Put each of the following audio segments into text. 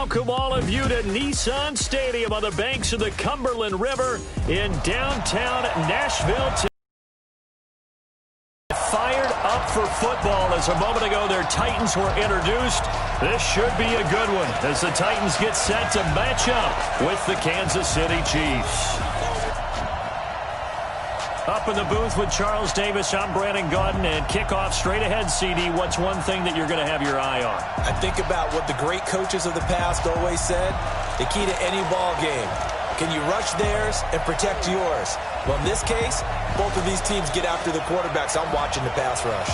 welcome all of you to Nissan Stadium on the banks of the Cumberland River in downtown Nashville. Fired up for football as a moment ago their Titans were introduced. This should be a good one as the Titans get set to match up with the Kansas City Chiefs. Up in the booth with Charles Davis, I'm Brandon Gaudin, and kickoff straight ahead, CD. What's one thing that you're going to have your eye on? I think about what the great coaches of the past always said. The key to any ball game. Can you rush theirs and protect yours? Well, in this case, both of these teams get after the quarterbacks. I'm watching the pass rush.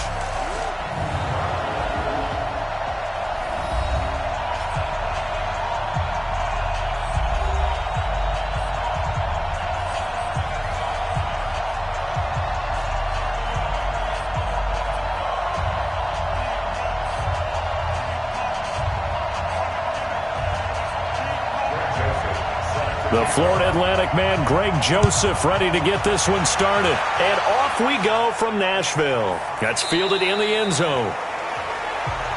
The Florida Atlantic man, Greg Joseph, ready to get this one started. And off we go from Nashville. That's fielded in the end zone.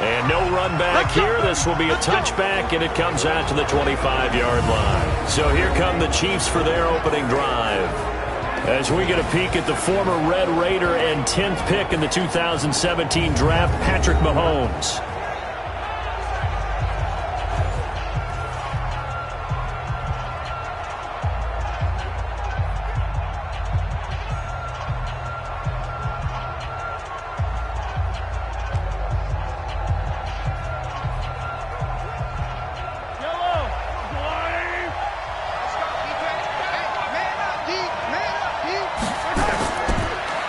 And no run back here. This will be a touchback, and it comes out to the 25-yard line. So here come the Chiefs for their opening drive. As we get a peek at the former Red Raider and 10th pick in the 2017 draft, Patrick Mahomes.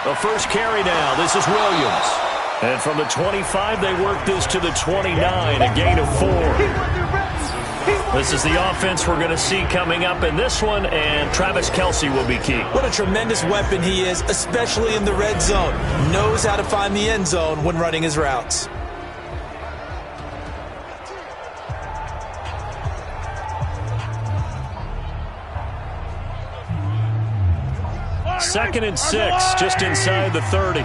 The first carry now. This is Williams. And from the 25, they work this to the 29, a gain of 4. This is the offense we're going to see coming up in this one, and Travis Kelce will be key. What a tremendous weapon he is, especially in the red zone. Knows how to find the end zone when running his routes. Second and 6, just inside the 30.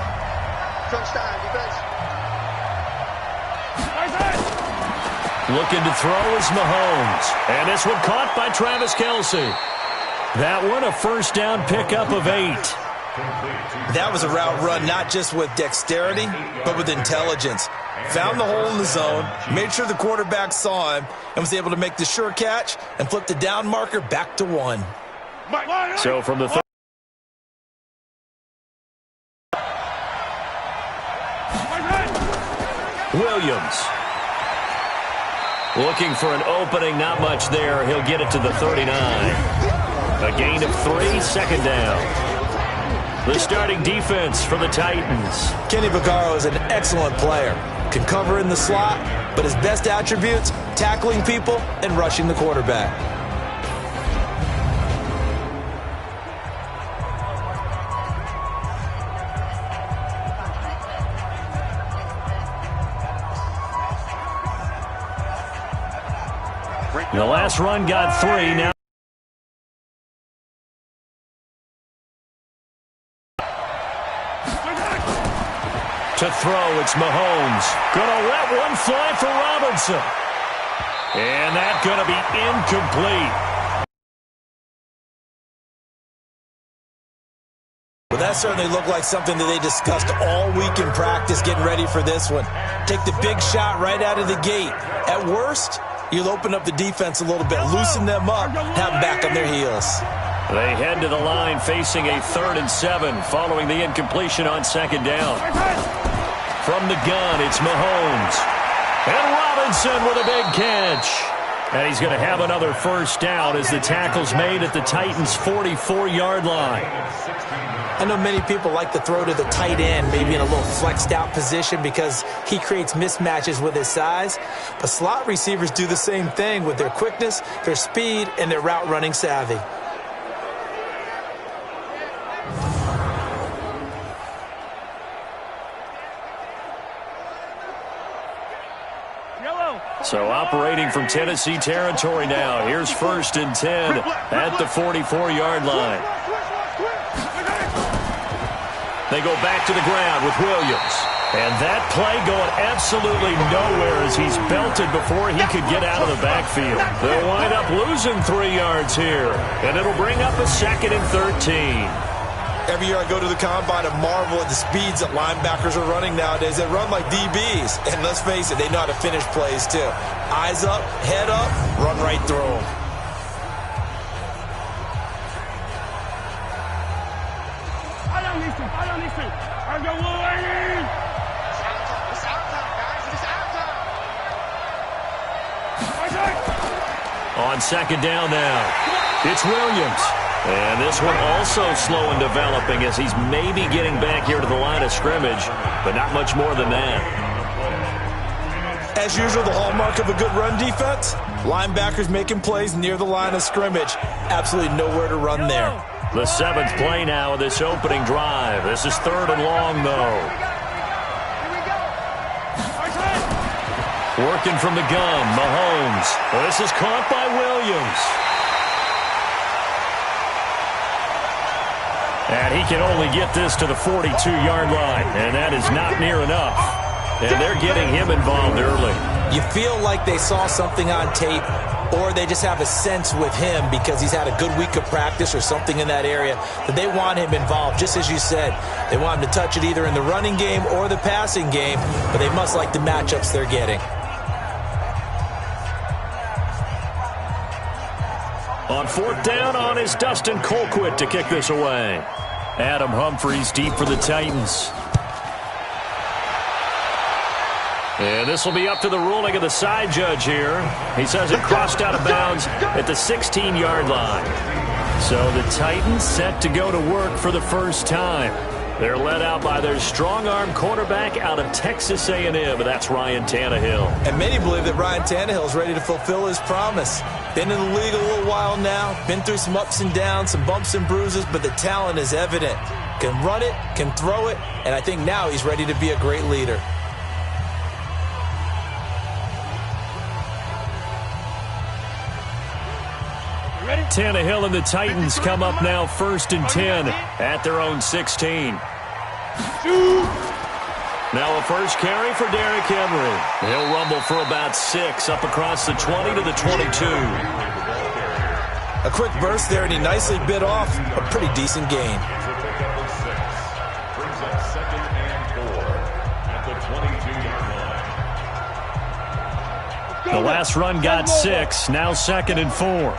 Looking to throw is Mahomes. And this one caught by Travis Kelce. That one a first down pickup of 8. That was a route run not just with dexterity, but with intelligence. Found the hole in the zone, made sure the quarterback saw him, and was able to make the sure catch and flip the down marker back to 1. So from the Williams. Looking for an opening, not much there. He'll get it to the 39. A gain of 3, second down. The starting defense for the Titans. Kenny Vaccaro is an excellent player. Can cover in the slot, but his best attributes, tackling people and rushing the quarterback. The last run got 3. Now to throw, it's Mahomes. Gonna let one fly for Robinson. And that's gonna be incomplete. Well, that certainly looked like something that they discussed all week in practice getting ready for this one. Take the big shot right out of the gate. At worst, you'll open up the defense a little bit, loosen them up, have them back on their heels. They head to the line facing a 3rd and 7 following the incompletion on second down. From the gun, it's Mahomes. And Robinson with a big catch. And he's going to have another first down as the tackle's made at the Titans' 44-yard line. I know many people like to throw to the tight end, maybe in a little flexed out position because he creates mismatches with his size. But slot receivers do the same thing with their quickness, their speed, and their route running savvy. So operating from Tennessee territory now. Here's 1st and 10 at the 44-yard line. They go back to the ground with Williams. And that play going absolutely nowhere as he's belted before he could get out of the backfield. They'll wind up losing 3 yards here, and it'll bring up a 2nd and 13. Every year I go to the combine and marvel at the speeds that linebackers are running nowadays. They run like DBs. And let's face it, they know how to finish plays too. Eyes up, head up, run right through them. On 2nd down now, it's Williams. And this one also slow in developing as he's maybe getting back here to the line of scrimmage, but not much more than that. As usual, the hallmark of a good run defense, linebackers making plays near the line of scrimmage. Absolutely nowhere to run there. The 7th play now of this opening drive. This is 3rd and long, though. Working from the gun, Mahomes. This is caught by Williams. And he can only get this to the 42-yard line, and that is not near enough. And they're getting him involved early. You feel like they saw something on tape, or they just have a sense with him because he's had a good week of practice or something in that area that they want him involved. Just as you said, they want him to touch it either in the running game or the passing game, but they must like the matchups they're getting. On 4th down on is Dustin Colquitt to kick this away. Adam Humphries deep for the Titans. And this will be up to the ruling of the side judge here. He says it crossed out of bounds at the 16-yard line. So the Titans set to go to work for the first time. They're led out by their strong-arm quarterback out of Texas A&M, and that's Ryan Tannehill. And many believe that Ryan Tannehill is ready to fulfill his promise. Been in the league a little while now, been through some ups and downs, some bumps and bruises, but the talent is evident. Can run it, can throw it, and I think now he's ready to be a great leader. Tannehill and the Titans come up now 1st and 10 at their own 16. Now a first carry for Derrick Henry. He'll rumble for about 6 up across the 20 to the 22. A quick burst there, and he nicely bit off a pretty decent gain. The last run got 6, now 2nd and 4.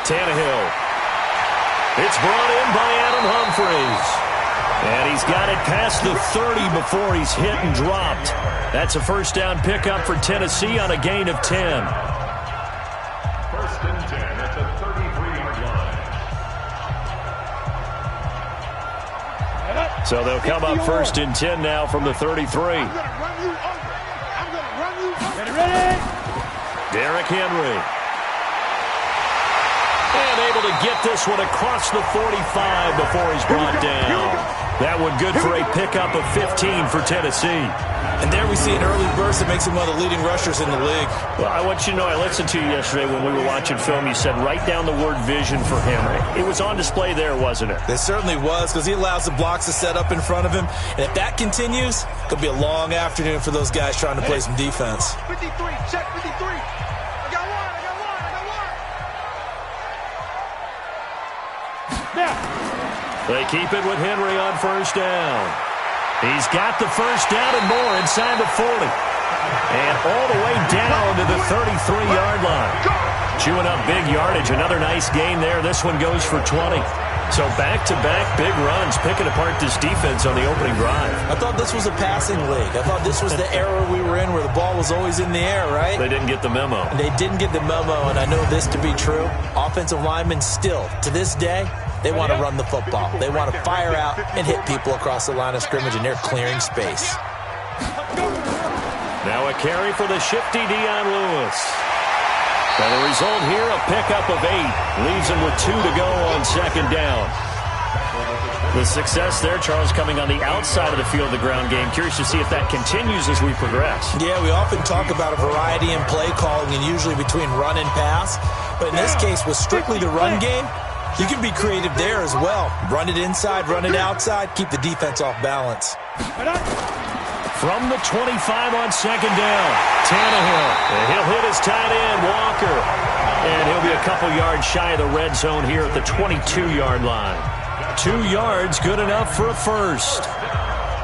Tannehill. It's brought in by Adam Humphries. And he's got it past the 30 before he's hit and dropped. That's a first down pickup for Tennessee on a gain of 10. 1st and 10 at the 33-yard line. So they'll come up 1st and 10 now from the 33. Derrick Henry. And able to get this one across the 45 before he's brought down. That one good for a pickup of 15 for Tennessee. And there we see an early burst that makes him one of the leading rushers in the league. Well, I want you to know, I listened to you yesterday when we were watching film. You said write down the word vision for him. It was on display there, wasn't it? It certainly was, because he allows the blocks to set up in front of him. And if that continues, it'll be a long afternoon for those guys trying to play some defense. 53, check 53. They keep it with Henry on 1st down. He's got the first down and more inside the 40. And all the way down to the 33-yard line. Chewing up big yardage. Another nice gain there. This one goes for 20. So back-to-back big runs, picking apart this defense on the opening drive. I thought this was a passing league. I thought this was the era we were in where the ball was always in the air, right? They didn't get the memo. They didn't get the memo, and I know this to be true. Offensive linemen still, to this day, they want to run the football. They want to fire out and hit people across the line of scrimmage, and they're clearing space. Now a carry for the shifty Dion Lewis. And the result here, a pickup of 8. Leaves him with 2 to go on 2nd down. The success there, Charles, coming on the outside of the field of the ground game. Curious to see if that continues as we progress. Yeah, we often talk about a variety in play calling and usually between run and pass. But in this case, with strictly the run game, You can be creative there as well. Run it inside, run it outside, keep the defense off balance. From the 25 on second down, Tannehill. And he'll hit his tight end, Walker. And he'll be a couple yards shy of the red zone here at the 22-yard line. 2 yards, good enough for a first.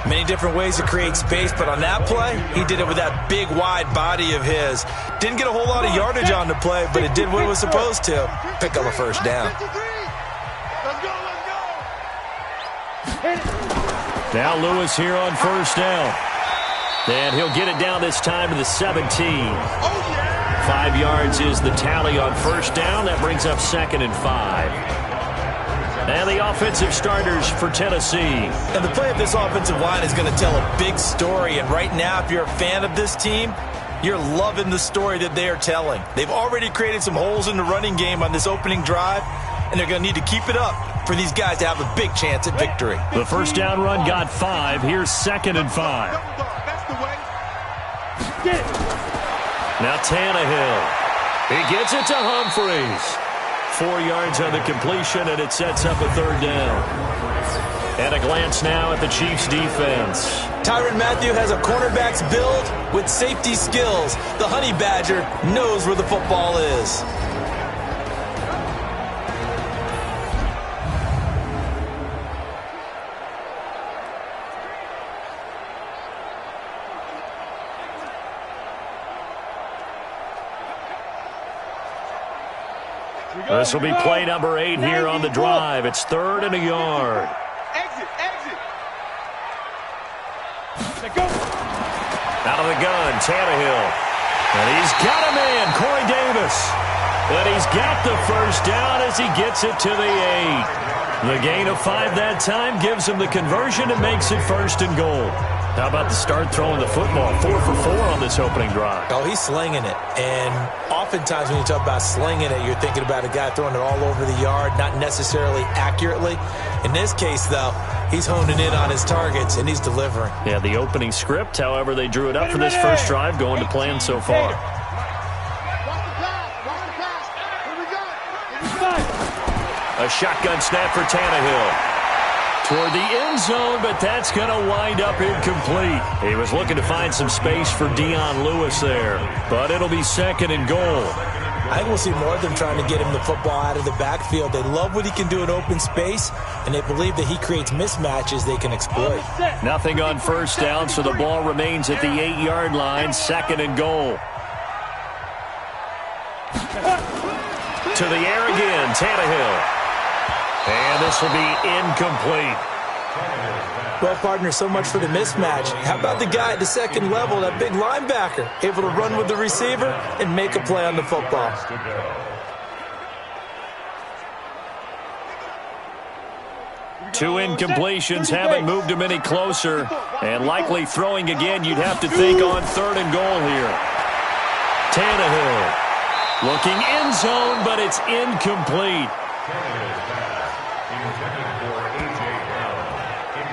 Many different ways to create space, but on that play, he did it with that big, wide body of his. Didn't get a whole lot of yardage on the play, but it did what it was supposed to. Pick up a first down. Now Lewis here on first down. And he'll get it down this time to the 17. 5 yards is the tally on first down. That brings up 2nd and 5. And the offensive starters for Tennessee. And the play of this offensive line is going to tell a big story. And right now, if you're a fan of this team, you're loving the story that they are telling. They've already created some holes in the running game on this opening drive, and they're going to need to keep it up for these guys to have a big chance at victory. The first down run got 5. Here's 2nd and 5. Now Tannehill. He gets it to Humphries. 4 yards on the completion, and it sets up a third down. And a glance now at the Chiefs' defense. Tyrann Mathieu has a cornerback's build with safety skills. The Honey Badger knows where the football is. This will be play number 8 here on the drive. It's 3rd and a yard. Exit. Out of the gun, Tannehill. And he's got him in, Corey Davis. And he's got the first down as he gets it to the 8. The gain of 5 that time gives him the conversion and makes it 1st and goal. How about the start throwing the football? 4 for 4 on this opening drive. Oh, he's slinging it. And oftentimes when you talk about slinging it, you're thinking about a guy throwing it all over the yard, not necessarily accurately. In this case, though, he's honing in on his targets, and he's delivering. Yeah, the opening script, however, they drew it up for this first drive, going to plan so far. A shotgun snap for Tannehill. Toward the end zone, but that's going to wind up incomplete. He was looking to find some space for Dion Lewis there, but it'll be 2nd and goal. I think we'll see more of them trying to get him the football out of the backfield. They love what he can do in open space, and they believe that he creates mismatches they can exploit. Nothing on first down, so the ball remains at the 8-yard line, 2nd and goal. To the air again, Tannehill. And this will be incomplete. Well, partner, so much for the mismatch. How about the guy at the second level, that big linebacker, able to run with the receiver and make a play on the football? Two incompletions haven't moved him any closer. And likely throwing again, you'd have to think on 3rd and goal here. Tannehill looking end zone, but it's incomplete.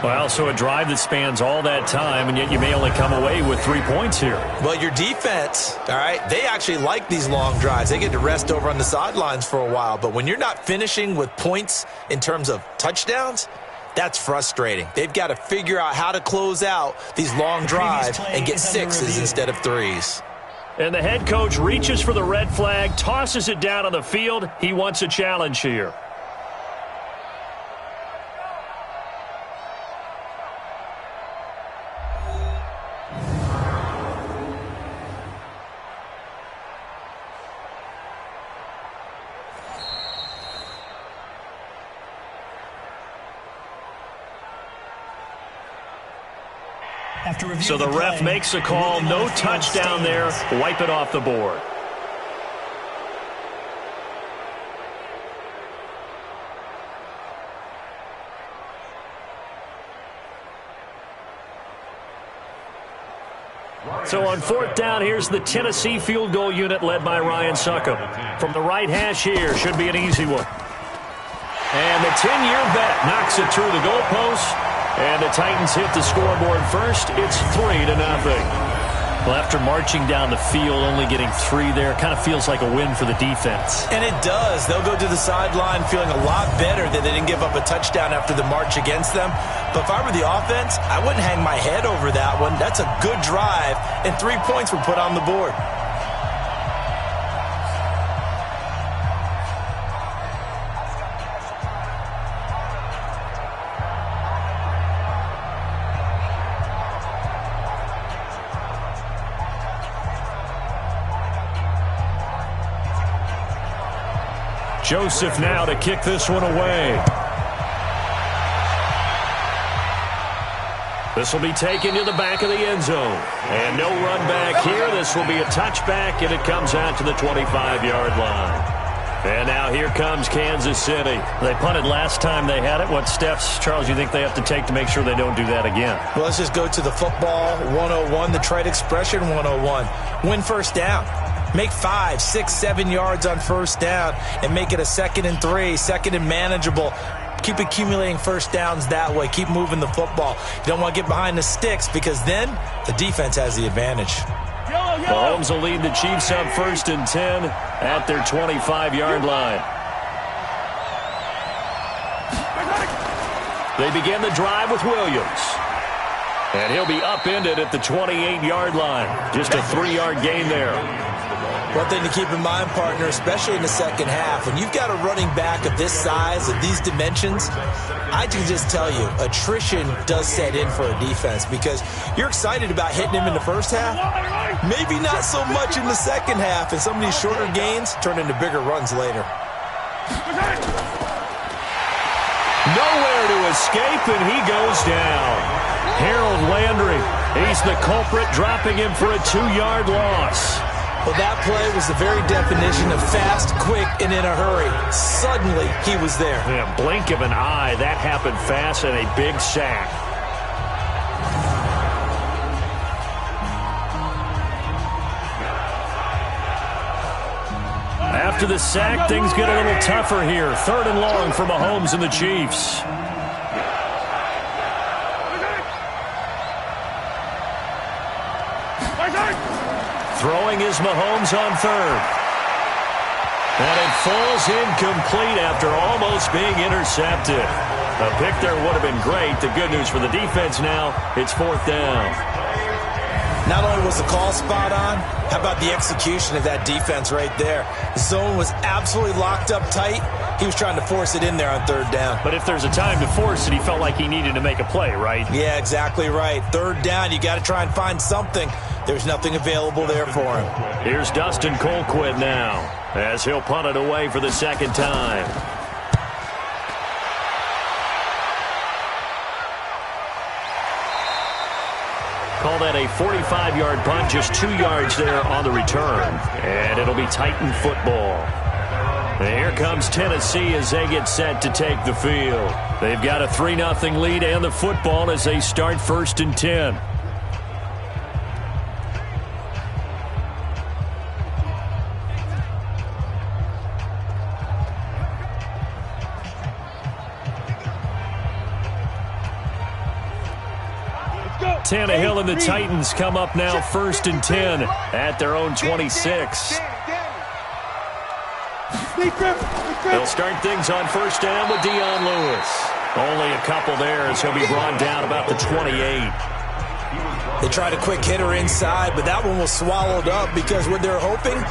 Well, so a drive that spans all that time, and yet you may only come away with 3 points here. Well, your defense, all right, they actually like these long drives. They get to rest over on the sidelines for a while. But when you're not finishing with points in terms of touchdowns, that's frustrating. They've got to figure out how to close out these long drives and get 6s instead of 3s. And the head coach reaches for the red flag, tosses it down on the field. He wants a challenge here. So the ref makes a call, no touchdown there, wipe it off the board. So on 4th down, here's the Tennessee field goal unit led by Ryan Succop. From the right hash here, should be an easy one. And the 10-year bet knocks it through the goalpost. And the Titans hit the scoreboard first. It's 3-0. Well, after marching down the field, only getting 3 there, kind of feels like a win for the defense. And it does. They'll go to the sideline feeling a lot better that they didn't give up a touchdown after the march against them. But if I were the offense, I wouldn't hang my head over that one. That's a good drive, and 3 points were put on the board. Joseph now to kick this one away. This will be taken to the back of the end zone. And no run back here. This will be a touchback, and it comes out to the 25-yard line. And now here comes Kansas City. They punted last time they had it. What steps, Charles, you think they have to take to make sure they don't do that again? Well, let's just go to the football 101, the trade expression 101. Win first down. Make 5, 6, 7 yards on first down and make it a 2nd and 3, 2nd and manageable. Keep accumulating first downs that way. Keep moving the football. You don't want to get behind the sticks because then the defense has the advantage. Mahomes will lead the Chiefs up 1st and 10 at their 25-yard line. They begin the drive with Williams. And he'll be upended at the 28-yard line. Just a 3-yard gain there. One thing to keep in mind, partner, especially in the second half, when you've got a running back of this size, of these dimensions, I can just tell you, attrition does set in for a defense because you're excited about hitting him in the first half, maybe not so much in the second half, and some of these shorter gains turn into bigger runs later. Nowhere to escape, and he goes down. Harold Landry, he's the culprit, dropping him for a 2-yard loss. Well, that play was the very definition of fast, quick, and in a hurry. Suddenly, he was there. In a blink of an eye, that happened fast, and a big sack. After the sack, things get a little tougher here. 3rd and long for Mahomes and the Chiefs. Throwing is Mahomes on 3rd. And it falls incomplete after almost being intercepted. A pick there would have been great. The good news for the defense now, it's 4th down. Not only was the call spot on, how about the execution of that defense right there? The zone was absolutely locked up tight. He was trying to force it in there on 3rd down. But if there's a time to force it, he felt like he needed to make a play, right? Yeah, exactly right. 3rd down, you got to try and find something. There's nothing available there for him. Here's Dustin Colquitt now, as he'll punt it away for the 2nd time. Call that a 45-yard punt, just 2 yards there on the return. And it'll be Titan football. And here comes Tennessee as they get set to take the field. They've got a 3-0 lead and the football as they start 1st and 10. Tannehill and the Titans come up now 1st and 10 at their own 26. They'll start things on 1st down with Dion Lewis. Only a couple there as he'll be brought down about the 28. They tried a quick hitter inside, but that one was swallowed up because what they're hoping,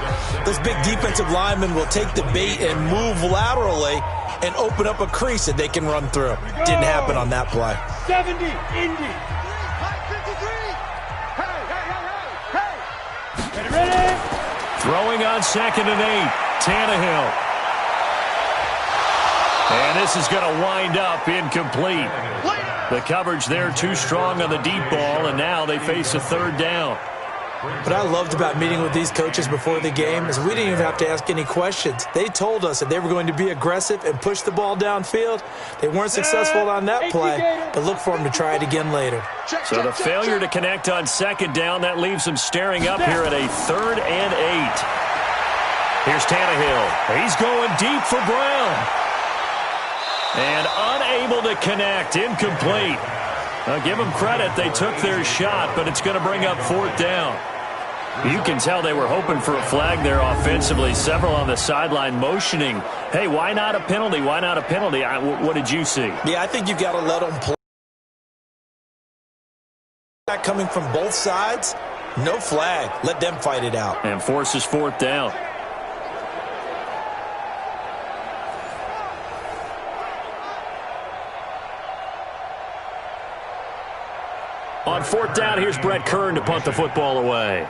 those big defensive linemen will take the bait and move laterally and open up a crease that they can run through. Didn't happen on that play. 70, Indy. Throwing on 2nd and 8, Tannehill. And this is going to wind up incomplete. The coverage there too strong on the deep ball, and now they face a 3rd down. What I loved about meeting with these coaches before the game is we didn't even have to ask any questions. They told us that they were going to be aggressive and push the ball downfield. They weren't successful on that play, but look for them to try it again later. So the failure to connect on 2nd down, that leaves them staring up here at a 3rd and 8. Here's Tannehill. He's going deep for Brown. And unable to connect, incomplete. Now give them credit, they took their shot, but it's going to bring up 4th down. You can tell they were hoping for a flag there offensively. Several on the sideline motioning, hey, why not a penalty? Why not a penalty? What did you see? Yeah, I think you've got to let them play. Coming from both sides, no flag. Let them fight it out. And forces fourth down. On fourth down, here's Brett Kern to punt the football away.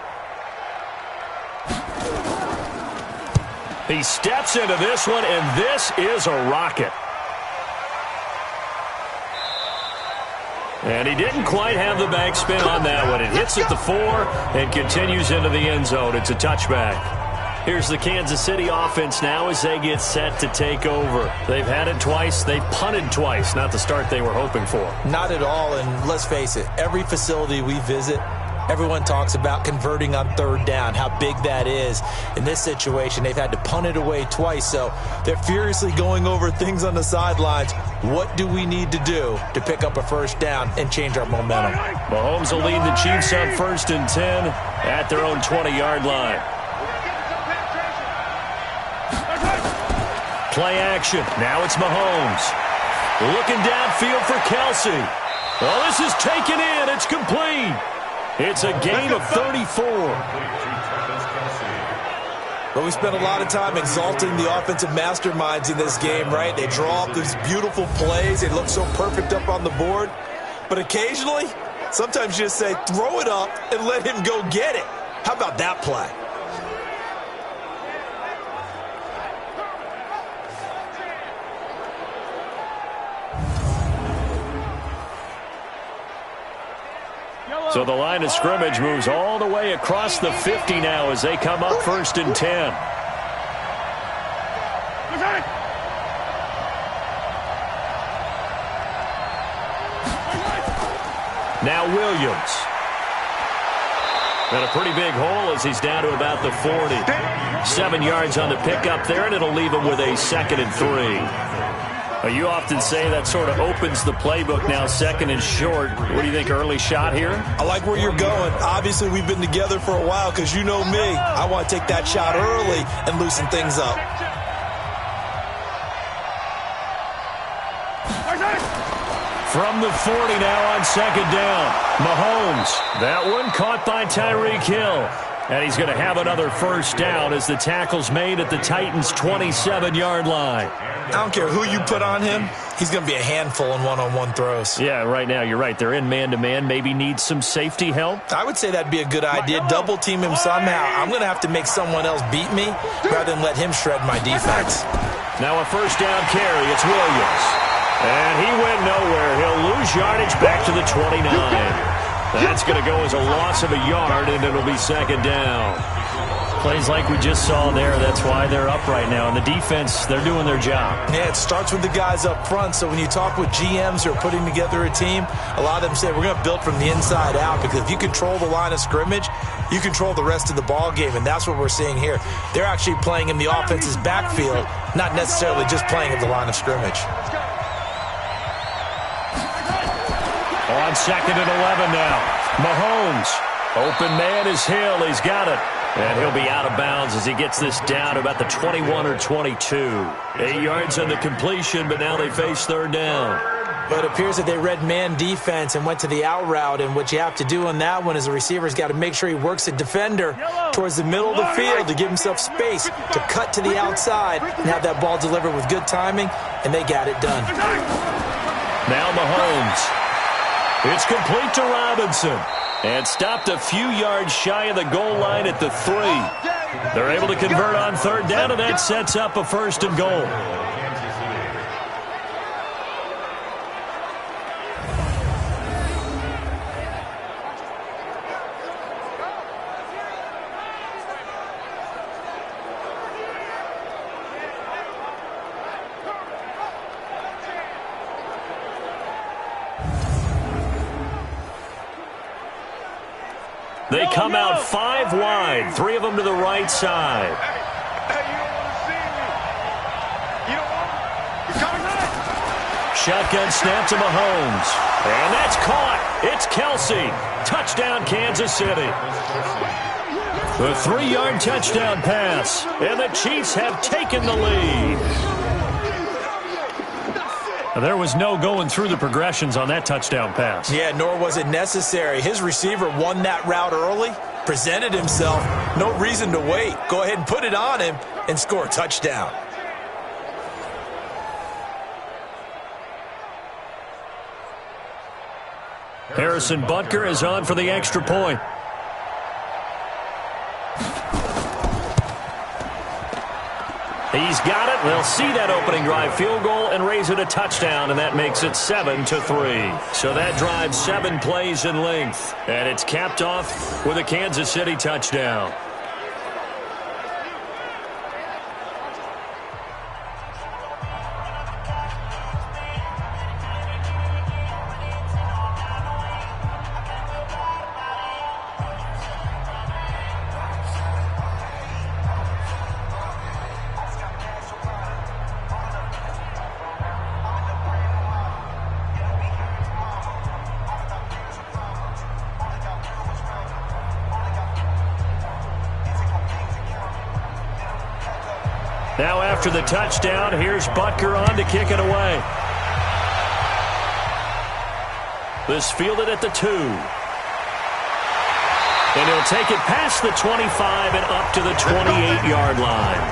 He steps into this one, and this is a rocket. And he didn't quite have the back spin on that one. It hits at the 4 and continues into the end zone. It's a touchback. Here's the Kansas City offense now as they get set to take over. They've had it twice. They've punted twice. Not the start they were hoping for. Not at all, and let's face it, every facility we visit, everyone talks about converting on third down, how big that is. In this situation, they've had to punt it away twice, so they're furiously going over things on the sidelines. What do we need to do to pick up a first down and change our momentum? Mahomes will lead the Chiefs on 1st and 10 at their own 20-yard line. Play action. Now it's Mahomes. Looking downfield for Kelsey. Well, this is taken in. It's complete. It's a gain of 34. But we spent a lot of time exalting the offensive masterminds in this game, right? They draw up these beautiful plays. They look so perfect up on the board. But occasionally, sometimes you just say, throw it up and let him go get it. How about that play? So the line of scrimmage moves all the way across the 50 now as they come up 1st and 10. Now Williams. And a pretty big hole as he's down to about the 40. 7 yards on the pickup there, and it'll leave him with a 2nd and 3. You often say that sort of opens the playbook now, 2nd and short. What do you think, early shot here? I like where you're going. Obviously, we've been together for a while because you know me. I want to take that shot early and loosen things up. From the 40 now on 2nd down. Mahomes. That one caught by Tyreek Hill. And he's going to have another first down as the tackle's made at the Titans' 27-yard line. I don't care who you put on him. He's going to be a handful in one-on-one throws. Yeah, right now you're right. They're in man-to-man. Maybe need some safety help. I would say that'd be a good idea. Double team him somehow. I'm going to have to make someone else beat me rather than let him shred my defense. Now a first down carry. It's Williams. And he went nowhere. He'll lose yardage back to the 29. That's going to go as a loss of a yard, and it'll be 2nd down. Plays like we just saw there. That's why they're up right now. And the defense, they're doing their job. Yeah, it starts with the guys up front. So when you talk with GMs who are putting together a team, a lot of them say we're going to build from the inside out, because if you control the line of scrimmage, you control the rest of the ball game, and that's what we're seeing here. They're actually playing in the offense's backfield, not necessarily just playing at the line of scrimmage. On 2nd and 11 now. Mahomes. Open man is Hill. He's got it. And he'll be out of bounds as he gets this down to about the 21 or 22. 8 yards on the completion, but now they face 3rd down. But it appears that they read man defense and went to the out route, and what you have to do on that one is the receiver's got to make sure he works the defender towards the middle of the field to give himself space to cut to the outside and have that ball delivered with good timing, and they got it done. Now Mahomes. It's complete to Robinson. And stopped a few yards shy of the goal line at the 3. They're able to convert on 3rd down, and that sets up a 1st and goal. They come out 5 wide, 3 of them to the right side. Shotgun snap to Mahomes. And that's caught. It's Kelsey. Touchdown, Kansas City. The 3-yard touchdown pass, and the Chiefs have taken the lead. There was no going through the progressions on that touchdown pass. Yeah, nor was it necessary. His receiver won that route early, presented himself. No reason to wait. Go ahead and put it on him and score a touchdown. Harrison Butker is on for the extra point. He's got it. They'll see that opening drive field goal and raise it a touchdown, and that makes it 7-3. So that drives 7 plays in length, and it's capped off with a Kansas City touchdown. Now after the touchdown, here's Butker on to kick it away. This fielded at the 2. And he'll take it past the 25 and up to the 28-yard line.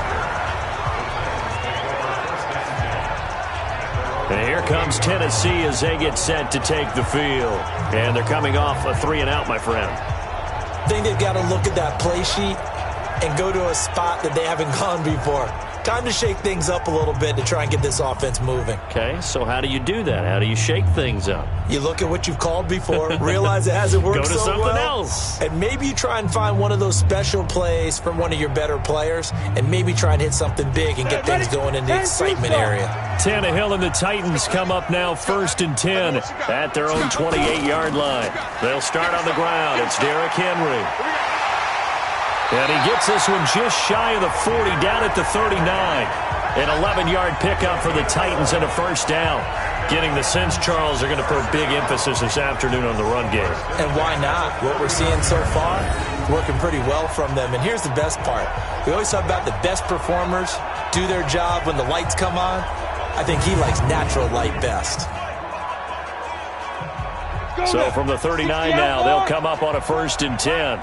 And here comes Tennessee as they get set to take the field. And they're coming off a 3-and-out, my friend. I think they've got to look at that play sheet and go to a spot that they haven't gone before. Time to shake things up a little bit to try and get this offense moving. Okay, so how do you do that? How do you shake things up? You look at what you've called before, realize it hasn't worked so well. Go to something else. And maybe you try and find one of those special plays from one of your better players, and maybe try and hit something big and get things going in the excitement area. Tannehill and the Titans come up now 1st and 10 at their own 28-yard line. They'll start on the ground. It's Derrick Henry. And he gets this one just shy of the 40, down at the 39. An 11-yard pickup for the Titans and a first down. Getting the sense, Charles, they're going to put a big emphasis this afternoon on the run game. And why not? What we're seeing so far, working pretty well from them. And here's the best part. We always talk about the best performers do their job when the lights come on. I think he likes natural light best. So from the 39 now, they'll come up on a 1st and 10.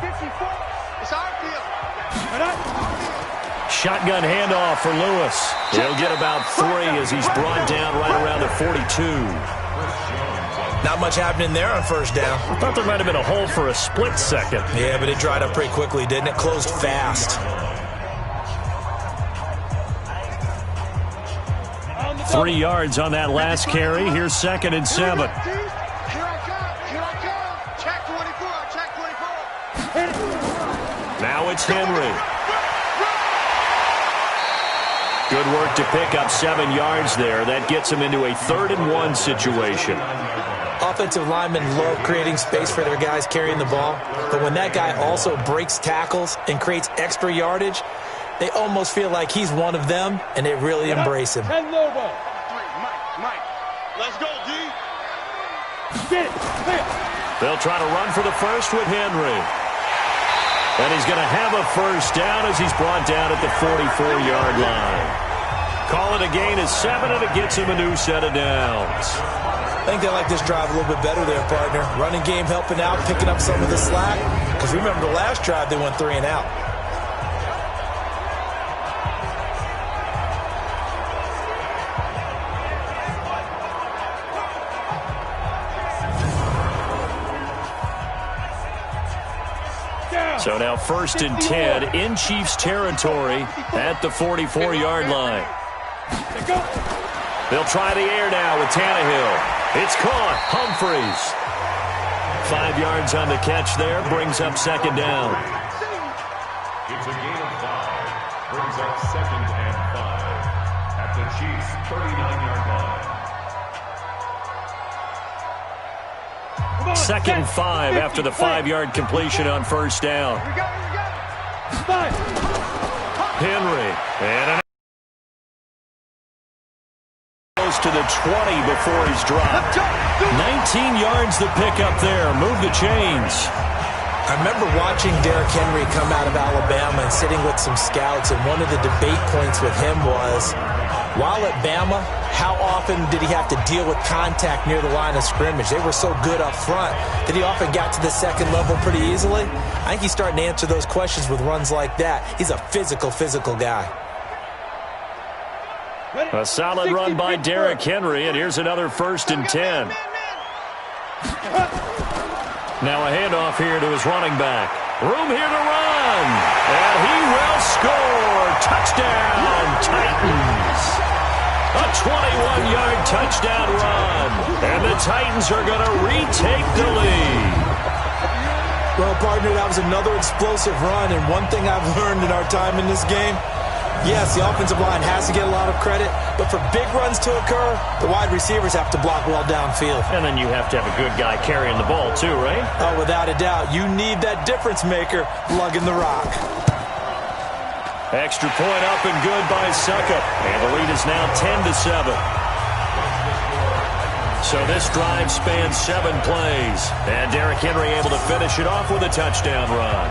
Shotgun handoff for Lewis. He'll get about 3 as he's brought down right around the 42. Not much happening there on first down. I thought there might have been a hole for a split second. Yeah, but it dried up pretty quickly, didn't it? Closed fast. 3 yards on that last carry. Here's 2nd and 7. Here I come. Check 24. Now it's Henry. Good work to pick up 7 yards there. That gets him into a 3rd and 1 situation. Offensive linemen love creating space for their guys carrying the ball. But when that guy also breaks tackles and creates extra yardage, they almost feel like he's one of them, and they really embrace him. Mike, let's go, D. Get it. They'll try to run for the first with Henry. And he's going to have a first down as he's brought down at the 44-yard line. Call it a gain of 7, and it gets him a new set of downs. I think they like this drive a little bit better there, partner. Running game helping out, picking up some of the slack. Because remember the last drive, they went 3 and out. So now 1st and 10 in Chiefs territory at the 44-yard line. They'll try the air now with Tannehill. It's caught. Humphreys. 5 yards on the catch there. Brings up 2nd down. It's a gain of 5. Brings up 2nd and 5 at the Chiefs' 39-yard line. 2nd and 5 after the 5-yard completion on first down. Henry. And goes to the 20 before he's dropped. 19 yards the pickup there. Move the chains. I remember watching Derrick Henry come out of Alabama and sitting with some scouts, and one of the debate points with him was, while at Bama, how often did he have to deal with contact near the line of scrimmage? They were so good up front that he often got to the second level pretty easily. I think he's starting to answer those questions with runs like that. He's a physical guy. A solid run by Derrick Henry, and here's another 1st and 10. Now a handoff here to his running back. Room here to run. And he will score. Touchdown, Titans. A 21-yard touchdown run. And the Titans are going to retake the lead. Well, partner, that was another explosive run. And one thing I've learned in our time in this game, yes, the offensive line has to get a lot of credit, but for big runs to occur, the wide receivers have to block well downfield. And then you have to have a good guy carrying the ball too, right? Oh, without a doubt. You need that difference maker lugging the rock. Extra point up and good by Suckup. And the lead is now 10-7. So this drive spans 7 plays. And Derrick Henry able to finish it off with a touchdown run.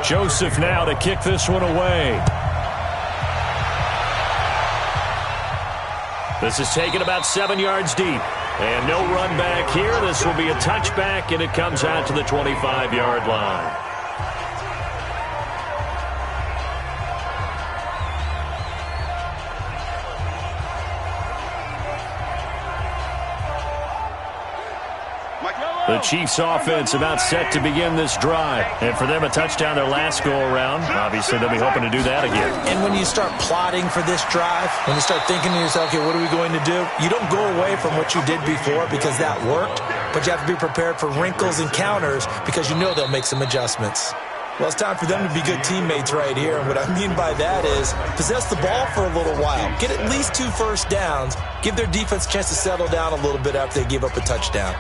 Joseph now to kick this one away. This is taken about 7 yards deep. And no run back here. This will be a touchback, and it comes out to the 25-yard line. The Chiefs offense about set to begin this drive. And for them, a touchdown their last go-around. Obviously, they'll be hoping to do that again. And when you start plotting for this drive, when you start thinking to yourself, okay, what are we going to do? You don't go away from what you did before because that worked, but you have to be prepared for wrinkles and counters because you know they'll make some adjustments. Well, it's time for them to be good teammates right here. And what I mean by that is possess the ball for a little while. Get at least 2 first downs. Give their defense a chance to settle down a little bit after they give up a touchdown.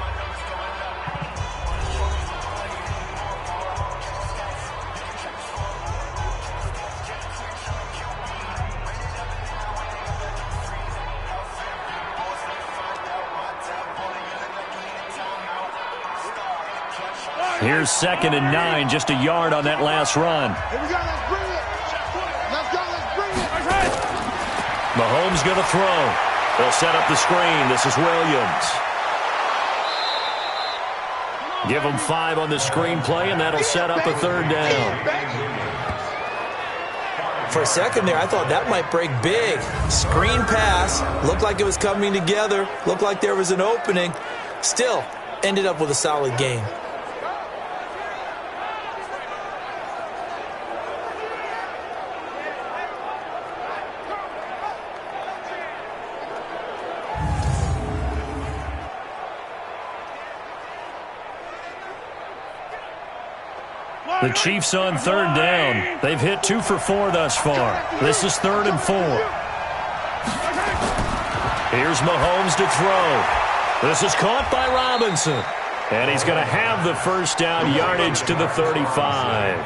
Here's 2nd and 9, just a yard on that last run. Here we go, let's bring it. Let's go, let's bring it. Mahomes going to throw. They'll set up the screen. This is Williams. Give them 5 on the screen play, and that'll set up a 3rd down. For a second there, I thought that might break big. Screen pass. Looked like it was coming together. Looked like there was an opening. Still, ended up with a solid game. The Chiefs on 3rd down. They've hit 2 for 4 thus far. This is 3rd and 4. Here's Mahomes to throw. This is caught by Robinson. And he's going to have the 1st down, yardage to the 35.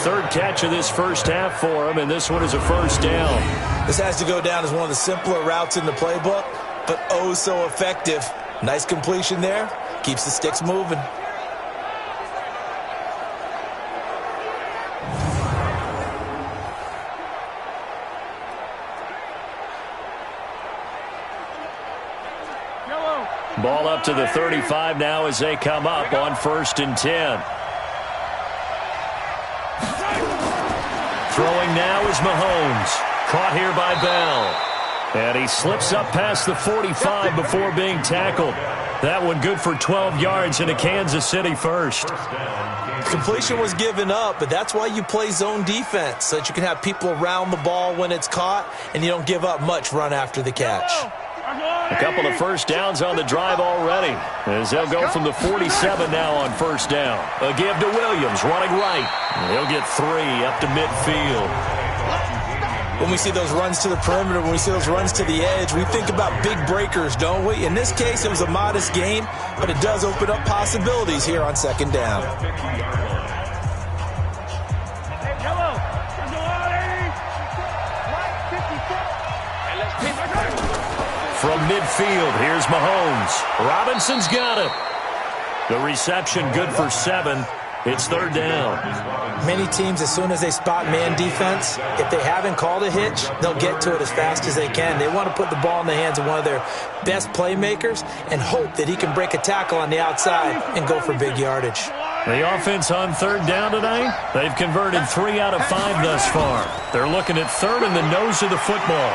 3rd catch of this first half for him, and this one is a 1st down. This has to go down as one of the simpler routes in the playbook, but oh so effective. Nice completion there. Keeps the sticks moving. Ball up to the 35 now as they come up on 1st and 10. Throwing now is Mahomes. Caught here by Bell. And he slips up past the 45 before being tackled. That one good for 12 yards into Kansas City first. Completion was given up, but that's why you play zone defense, so that you can have people around the ball when it's caught, and you don't give up much run after the catch. A couple of first downs on the drive already, as they'll go from the 47 now on first down. A give to Williams, running right. He'll get 3 up to midfield. When we see those runs to the perimeter, when we see those runs to the edge, we think about big breakers, don't we? In this case, it was a modest gain, but it does open up possibilities here on second down. From midfield, here's Mahomes. Robinson's got it. The reception good for 7. It's third down. Many teams, as soon as they spot man defense, if they haven't called a hitch, they'll get to it as fast as they can. They want to put the ball in the hands of one of their best playmakers and hope that he can break a tackle on the outside and go for big yardage. The offense on third down tonight, they've converted 3 out of 5 thus far. They're looking at third in the nose of the football.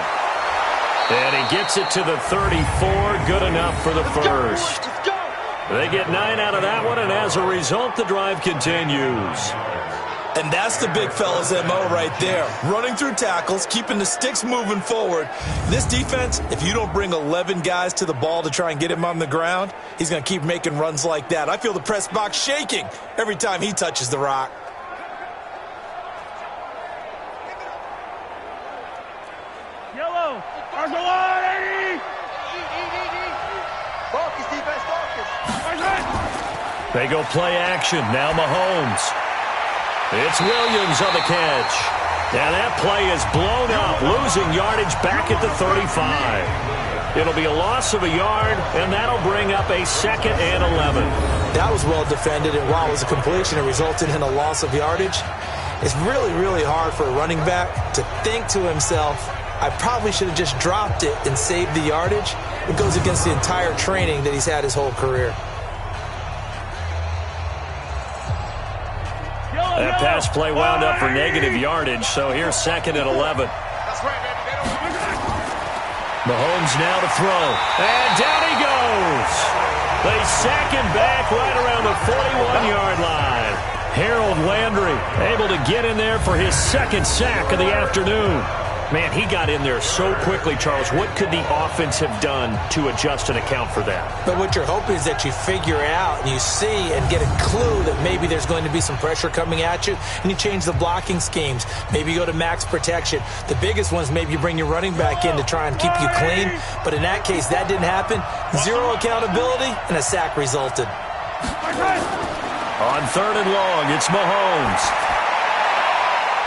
And he gets it to the 34, good enough for the first. They get 9 out of that one, and as a result, the drive continues. And that's the big fella's MO right there. Running through tackles, keeping the sticks moving forward. This defense, if you don't bring 11 guys to the ball to try and get him on the ground, he's going to keep making runs like that. I feel the press box shaking every time he touches the rock. Yellow. Arcelon, 80. Focus, defense, focus. They go play action. Now Mahomes. It's Williams on the catch. And that play is blown up, losing yardage back at the 35. It'll be a loss of a yard, and that'll bring up a 2nd and 11. That was well defended, and while it was a completion, it resulted in a loss of yardage. It's really, really hard for a running back to think to himself, I probably should have just dropped it and saved the yardage. It goes against the entire training that he's had his whole career. That pass play wound up for negative yardage, so here's 2nd and 11. Mahomes now to throw, and down he goes. They sack him back right around the 41-yard line. Harold Landry able to get in there for his 2nd sack of the afternoon. Man, he got in there so quickly, Charles. What could the offense have done to adjust and account for that? But what you're hoping is that you figure out and you see and get a clue that maybe there's going to be some pressure coming at you, and you change the blocking schemes. Maybe you go to max protection. The biggest one is maybe you bring your running back in to try and keep you clean. But in that case, that didn't happen. 0 accountability, and a sack resulted. On 3rd and long, it's Mahomes.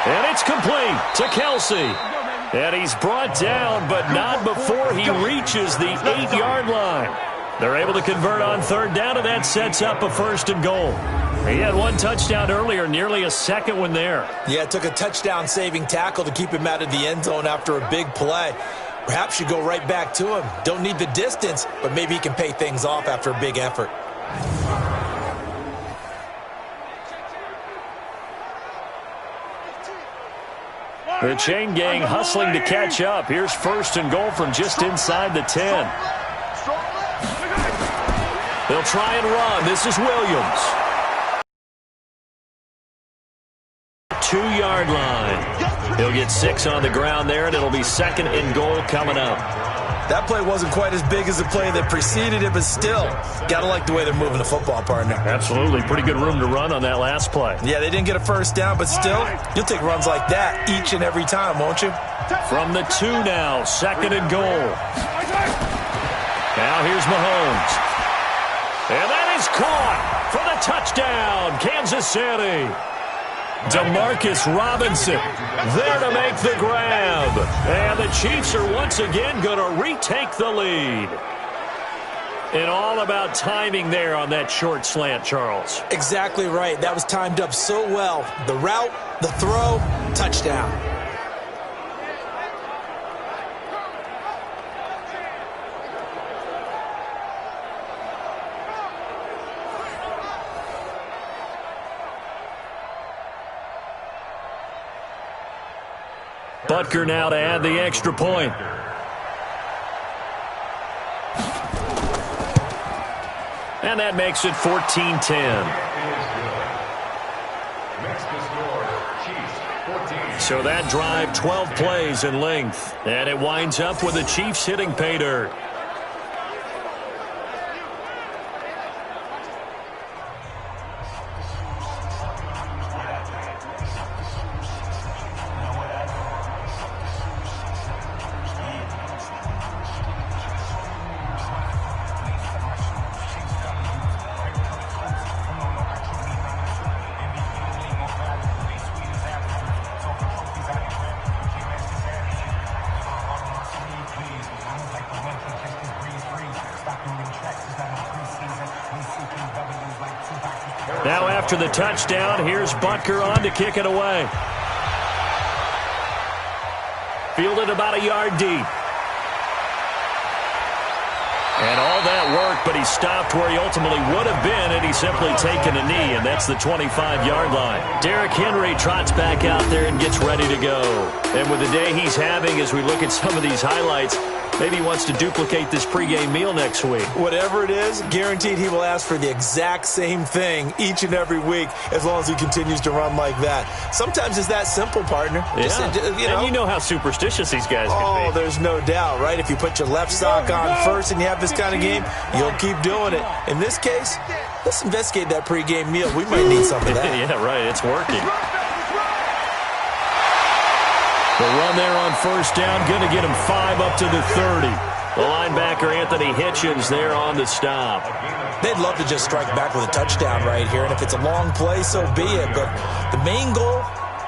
And it's complete to Kelsey. And he's brought down, but not before he reaches the 8-yard line. They're able to convert on 3rd down, and that sets up a 1st and goal. He had 1 touchdown earlier, nearly a 2nd one there. Yeah, it took a touchdown-saving tackle to keep him out of the end zone after a big play. Perhaps you go right back to him. Don't need the distance, but maybe he can pay things off after a big effort. The chain gang hustling to catch up. Here's 1st and goal from just inside the 10. They'll try and run. This is Williams. 2-yard line. He'll get 6 on the ground there, and it'll be 2nd and goal coming up. That play wasn't quite as big as the play that preceded it, but still, got to like the way they're moving the football, partner. Absolutely. Pretty good room to run on that last play. Yeah, they didn't get a 1st down, but still, you'll take runs like that each and every time, won't you? From the 2 now, 2nd and goal. Now here's Mahomes. And that is caught for the touchdown, Kansas City. DeMarcus Robinson there to make the grab. And the Chiefs are once again going to retake the lead. And all about timing there on that short slant, Charles. Exactly right. That was timed up so well. The route, the throw, touchdown. Butker now to add the extra point. And that makes it 14-10. So that drive, 12 plays in length. And it winds up with the Chiefs hitting pay dirt. Now after the touchdown, here's Butker on to kick it away. Fielded about a yard deep. And all that work, but he stopped where he ultimately would have been had he simply taken a knee, and that's the 25-yard line. Derrick Henry trots back out there and gets ready to go. And with the day he's having, as we look at some of these highlights, maybe he wants to duplicate this pregame meal next week. Whatever it is, guaranteed he will ask for the exact same thing each and every week as long as he continues to run like that. Sometimes it's that simple, partner. Yeah. And you know how superstitious these guys can be. Oh, there's no doubt, right? If you put your left sock on first and you have this kind of game, you'll keep doing it. In this case, let's investigate that pregame meal. We might need some of that. Yeah, right. It's working. The run there on first down, going to get him 5 up to the 30. The linebacker, Anthony Hitchens, there on the stop. They'd love to just strike back with a touchdown right here, and if it's a long play, so be it. But the main goal,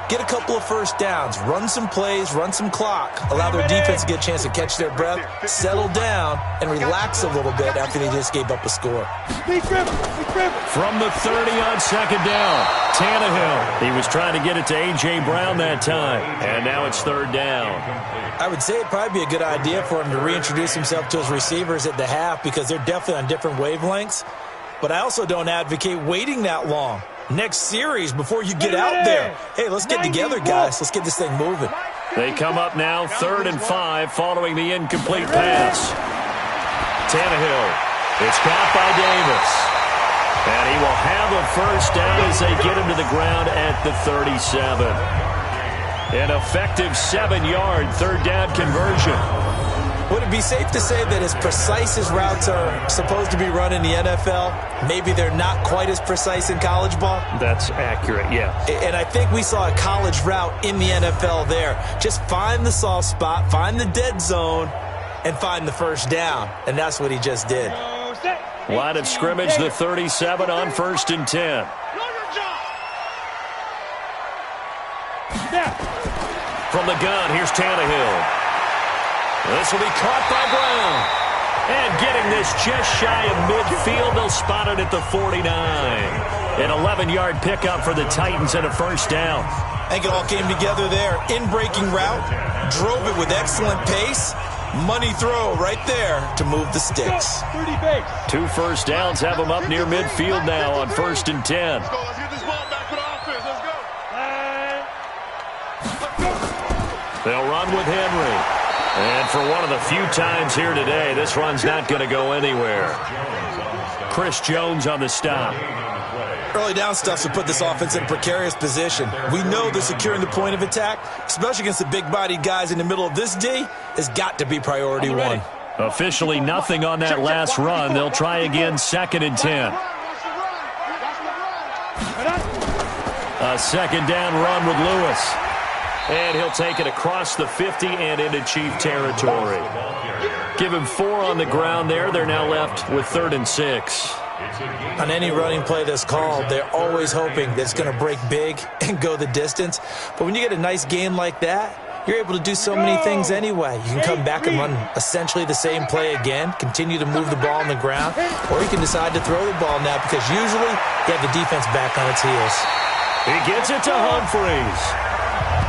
get a couple of first downs, run some plays, run some clock, allow their defense to get a chance to catch their breath, settle down, and relax a little bit after they just gave up a score. From the 30 on second down, Tannehill. He was trying to get it to A.J. Brown that time, and now it's third down. I would say it'd probably be a good idea for him to reintroduce himself to his receivers at the half because they're definitely on different wavelengths. But I also don't advocate waiting that long. Next series before you get out there. Hey, let's get together, guys. Let's get this thing moving. They come up now 3rd and 5 following the incomplete pass. Tannehill. It's caught by Davis. And he will have a first down as they get him to the ground at the 37. An effective 7-yard third down conversion. Would it be safe to say that as precise as routes are supposed to be run in the NFL, maybe they're not quite as precise in college ball? That's accurate, yeah. And I think we saw a college route in the NFL there. Just find the soft spot, find the dead zone, and find the first down. And that's what he just did. Line of scrimmage, the 37 on 1st and 10. From the gun, here's Tannehill. This will be caught by Brown. And getting this just shy of midfield, they'll spot it at the 49. An 11-yard pickup for the Titans and a first down. I think it all came together there. In-breaking route, drove it with excellent pace. Money throw right there to move the sticks. 2 first downs have them up near midfield now on 1st and 10. Let's get this ball back for the offense. Let's go. They'll run with Henry. And for one of the few times here today, this run's not going to go anywhere. Chris Jones on the stop. Early down stuff to put this offense in a precarious position. We know they're securing the point of attack, especially against the big-bodied guys in the middle of this D, has got to be priority one. Officially nothing on that last run. They'll try again 2nd and 10. A second down run with Lewis. And he'll take it across the 50 and into Chief territory. Give him 4 on the ground there. They're now left with 3rd and 6. On any running play that's called, they're always hoping that it's going to break big and go the distance. But when you get a nice game like that, you're able to do so many things anyway. You can come back and run essentially the same play again, continue to move the ball on the ground, or you can decide to throw the ball now because usually you have the defense back on its heels. He gets it to Humphreys.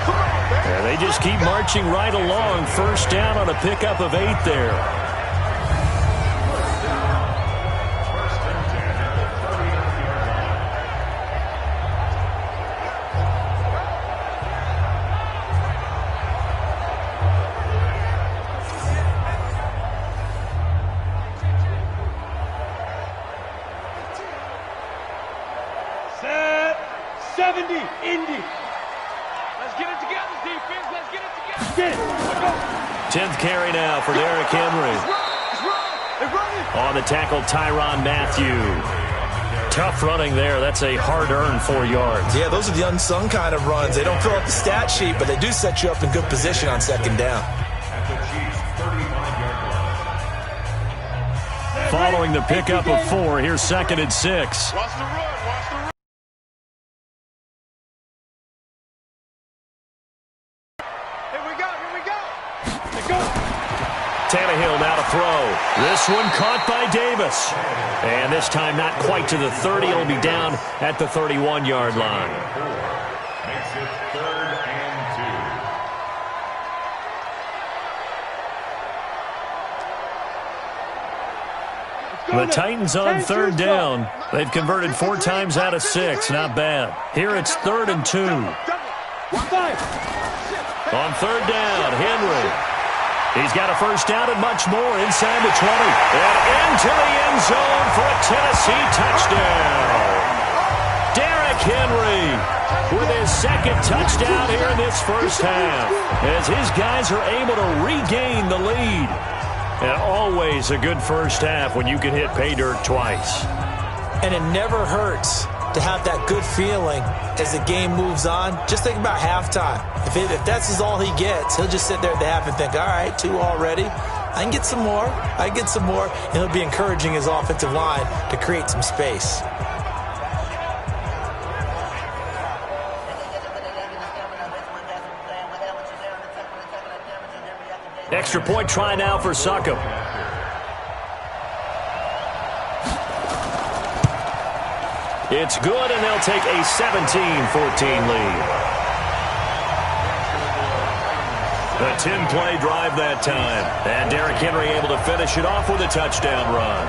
And they just keep marching right along. First down on a pickup of 8 there. Set 70, Indy. Let's get it together, defense. Let's get it together. Get it. Let's go. 10th carry now for Derrick Henry. On the tackle, Tyrann Mathieu. Tough running there. That's a hard-earned 4 yards. Yeah, those are the unsung kind of runs. They don't fill out the stat sheet, but they do set you up in good position on second down. Following the pickup of 4, here's 2nd and 6. Watch the run. Watch the run. Tannehill now to throw. This one caught by Davis. And this time not quite to the 30. It'll be down at the 31-yard line. Makes it 3rd and 2. The Titans on 3rd down. They've converted 4 times out of 6. Not bad. Here it's 3rd and 2. On 3rd down, Henry. He's got a first down and much more inside the 20. And into the end zone for a Tennessee touchdown. Derrick Henry with his 2nd touchdown here in this first half, as his guys are able to regain the lead. And always a good first half when you can hit pay dirt twice. And it never hurts to have that good feeling as the game moves on. Just think about halftime. If that's all he gets, he'll just sit there at the half and think, all right, 2 already. I can get some more. I can get some more. And he'll be encouraging his offensive line to create some space. Extra point try now for Succop. It's good, and they'll take a 17-14 lead. A 10-play drive that time. And Derrick Henry able to finish it off with a touchdown run.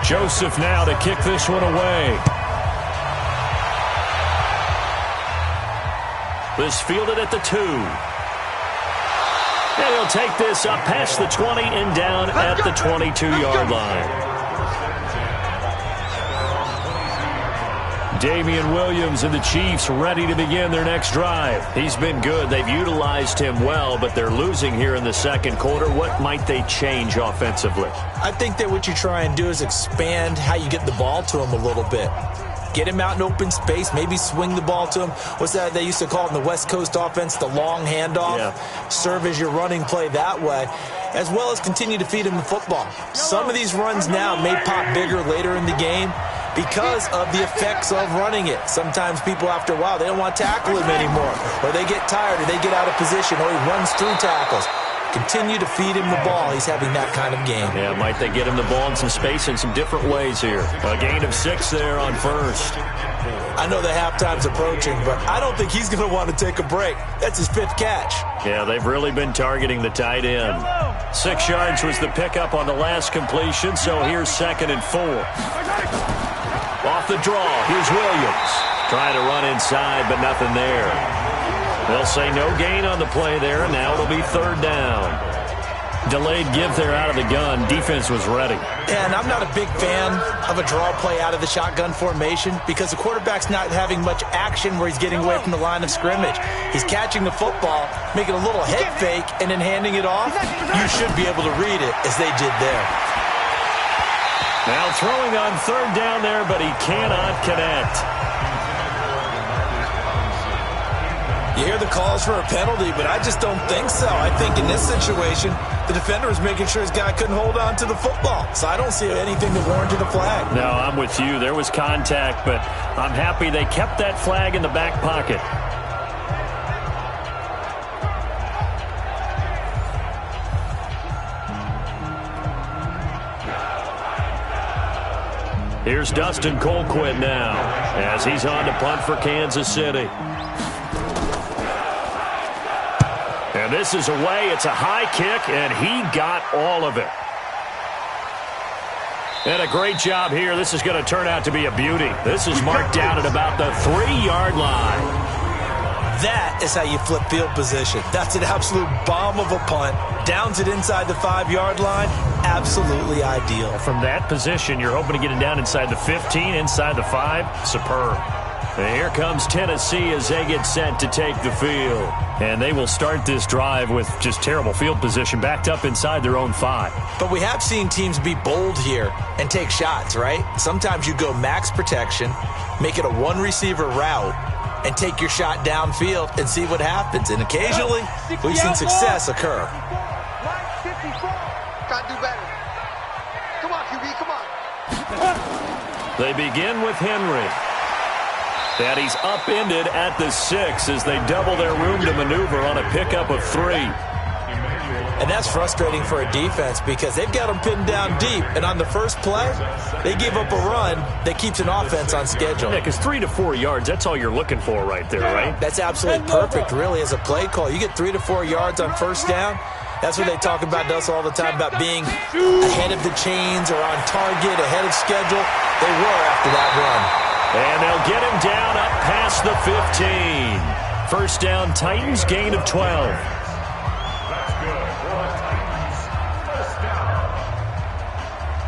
Joseph now to kick this one away. This fielded at the 2. And he'll take this up past the 20 and down at the 22-yard line. Damian Williams and the Chiefs ready to begin their next drive. He's been good. They've utilized him well, but they're losing here in the second quarter. What might they change offensively? I think that what you try and do is expand how you get the ball to him a little bit. Get him out in open space, maybe swing the ball to him. What's that they used to call in the West Coast offense, the long handoff? Yeah. Serve as your running play that way, as well as continue to feed him the football. Some of these runs now may pop bigger later in the game because of the effects of running it. Sometimes people, after a while, they don't want to tackle him anymore, or they get tired, or they get out of position, or he runs through tackles. Continue to feed him the ball. He's having that kind of game. Yeah, might they get him the ball in some space in some different ways here. A gain of 6 there on first. I know the halftime's approaching, but I don't think he's going to want to take a break. That's his 5th catch. Yeah, they've really been targeting the tight end. 6 yards was the pickup on the last completion, so here's 2nd and 4. Off the draw, here's Williams. Trying to run inside, but nothing there. They'll say no gain on the play there, and now it'll be 3rd down. Delayed give there out of the gun. Defense was ready. And I'm not a big fan of a draw play out of the shotgun formation because the quarterback's not having much action where he's getting away from the line of scrimmage. He's catching the football, making a little head fake, and then handing it off. You should be able to read it as they did there. Now throwing on 3rd down there, but he cannot connect. You hear the calls for a penalty, but I just don't think so. I think in this situation, the defender was making sure his guy couldn't hold on to the football. So I don't see anything that warranted a flag. No, I'm with you. There was contact, but I'm happy they kept that flag in the back pocket. Here's Dustin Colquitt now as he's on to punt for Kansas City. And this is away. It's a high kick, and he got all of it. And a great job here. This is going to turn out to be a beauty. This is marked down at about the 3-yard line. That is how you flip field position. That's an absolute bomb of a punt. Downs it inside the 5-yard line. Absolutely ideal. From that position, you're hoping to get it down inside the 15, inside the 5. Superb. And here comes Tennessee as they get set to take the field. And they will start this drive with just terrible field position, backed up inside their own 5. But we have seen teams be bold here and take shots, right? Sometimes you go max protection, make it a one-receiver route, and take your shot downfield and see what happens. And occasionally, we've seen success occur. Got to do better. Come on, QB, come on. They begin with Henry. And he's upended at the 6 as they double their room to maneuver on a pickup of 3. And that's frustrating for a defense because they've got them pinned down deep. And on the first play, they give up a run that keeps an offense on schedule. Yeah, because 3 to 4 yards, that's all you're looking for right there, right? That's absolutely perfect, really, as a play call. You get 3 to 4 yards on first down. That's what they talk about to us all the time, about being ahead of the chains or on target, ahead of schedule. They were after that run. And they'll get him down up past the 15. First down, Titans, gain of 12. That's good for the Titans. First down.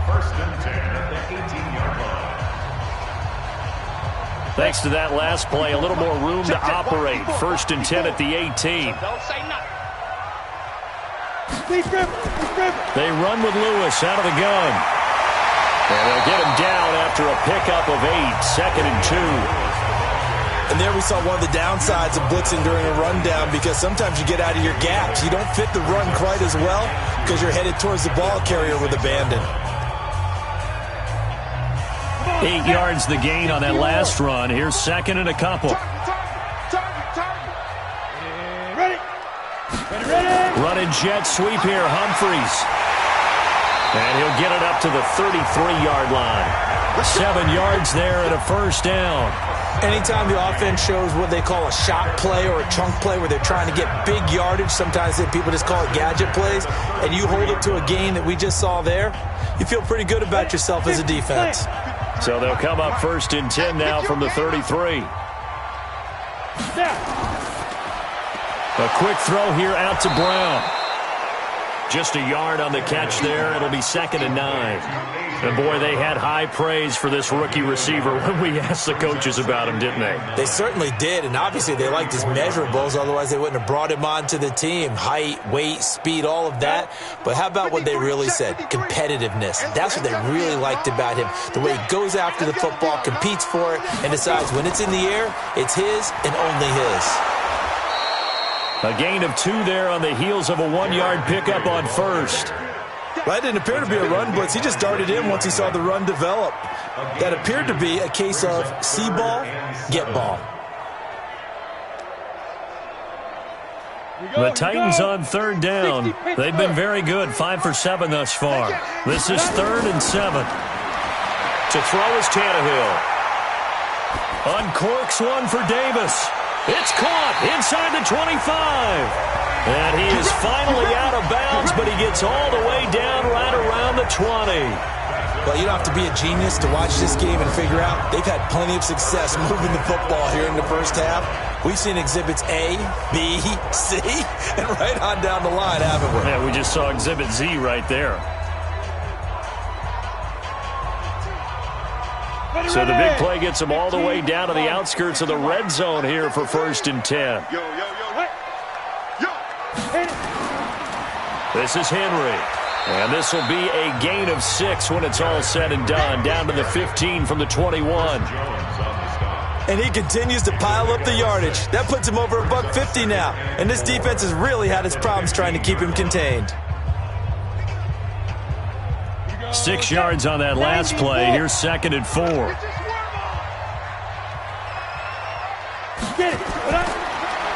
First and 10 at the 18-yard line. Thanks to that last play, a little more room to operate. First and 10 at the 18. Don't say nothing. They run with Lewis out of the gun. And they'll get him down after a pickup of 8, second and 2. And there we saw one of the downsides of blitzing during a rundown because sometimes you get out of your gaps. You don't fit the run quite as well because you're headed towards the ball carrier with abandon. 8 yards the gain on that last run. Here's second and a couple. Running jet sweep here, Humphreys. And he'll get it up to the 33-yard line. 7 yards there and a first down. Anytime the offense shows what they call a shot play or a chunk play where they're trying to get big yardage, sometimes people just call it gadget plays, and you hold it to a gain that we just saw there, you feel pretty good about yourself as a defense. So they'll come up first and 10 now from the 33. A quick throw here out to Brown. Just a yard on the catch there. It'll be second and 9. And boy, they had high praise for this rookie receiver when we asked the coaches about him, didn't they? They certainly did, and obviously they liked his measurables, otherwise they wouldn't have brought him onto the team. Height, weight, speed, all of that. But how about what they really said? Competitiveness. That's what they really liked about him. The way he goes after the football, competes for it, and decides when it's in the air, it's his and only his. A gain of 2 there on the heels of a 1-yard pickup on first. Well, that didn't appear to be a run blitz. He just darted in once he saw the run develop. That appeared to be a case of see ball, get ball. The Titans on third down. They've been very good, 5 for 7 thus far. This is 3rd and 7. To throw is Tannehill. Uncorks one for Davis. It's caught inside the 25. And he is finally out of bounds, but he gets all the way down right around the 20. Well, you don't have to be a genius to watch this game and figure out they've had plenty of success moving the football here in the first half. We've seen exhibits A, B, C, and right on down the line, haven't we? Yeah, we just saw exhibit Z right there. So the big play gets him all the way down to the outskirts of the red zone here for 1st and 10. This is Henry. And this will be a gain of 6 when it's all said and done, down to the 15 from the 21. And he continues to pile up the yardage. That puts him over $150 now. And this defense has really had its problems trying to keep him contained. 6 yards on that last play. Here's 2nd and 4.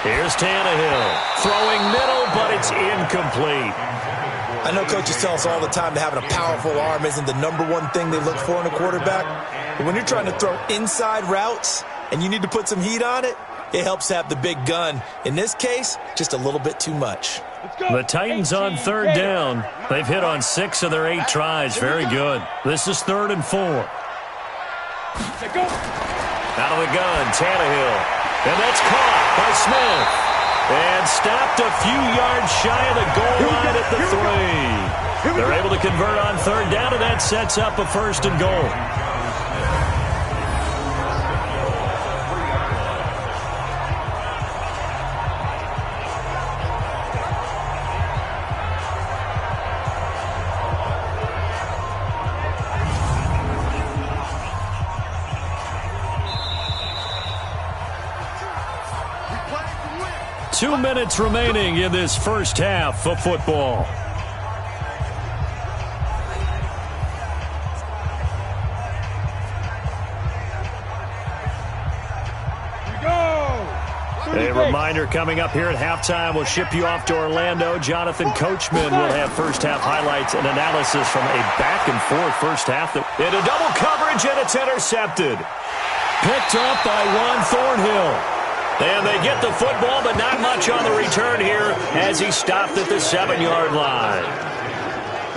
Here's Tannehill. Throwing middle, but it's incomplete. I know coaches tell us all the time that having a powerful arm isn't the #1 thing they look for in a quarterback. But when you're trying to throw inside routes and you need to put some heat on it, it helps have the big gun. In this case, just a little bit too much. The Titans on 3rd down. They've hit on 6 of their 8 tries. Very good. This is 3rd and 4. Out of the gun, Tannehill. And that's caught by Smith. And stopped a few yards shy of the goal line at the 3. They're able to convert on 3rd down, and that sets up a 1st and goal. 2 minutes remaining in this first half of football. A reminder coming up here at halftime. We'll ship you off to Orlando. Jonathan Coachman will have first-half highlights and analysis from a back-and-forth first half. Into double coverage, and it's intercepted. Picked up by Juan Thornhill. And they get the football, but not much on the return here as he stopped at the 7-yard line.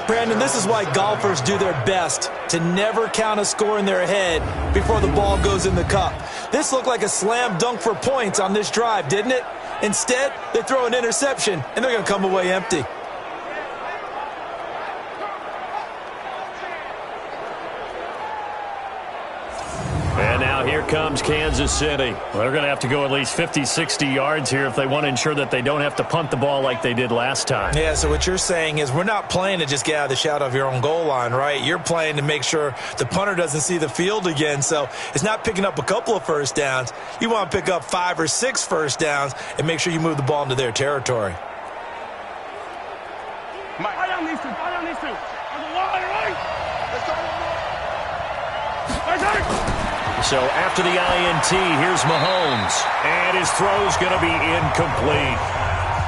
Brandon, this is why golfers do their best to never count a score in their head before the ball goes in the cup. This looked like a slam dunk for points on this drive, didn't it? Instead, they throw an interception, and they're going to come away empty. And now here comes Kansas City. Well, they're going to have to go at least 50, 60 yards here if they want to ensure that they don't have to punt the ball like they did last time. Yeah, so what you're saying is we're not playing to just get out of the shadow of your own goal line, right? You're playing to make sure the punter doesn't see the field again. So it's not picking up a couple of first downs. You want to pick up 5 or 6 first downs and make sure you move the ball into their territory. I don't need to. On the line, right? Let's go. So after the INT, here's Mahomes. And his throw's going to be incomplete.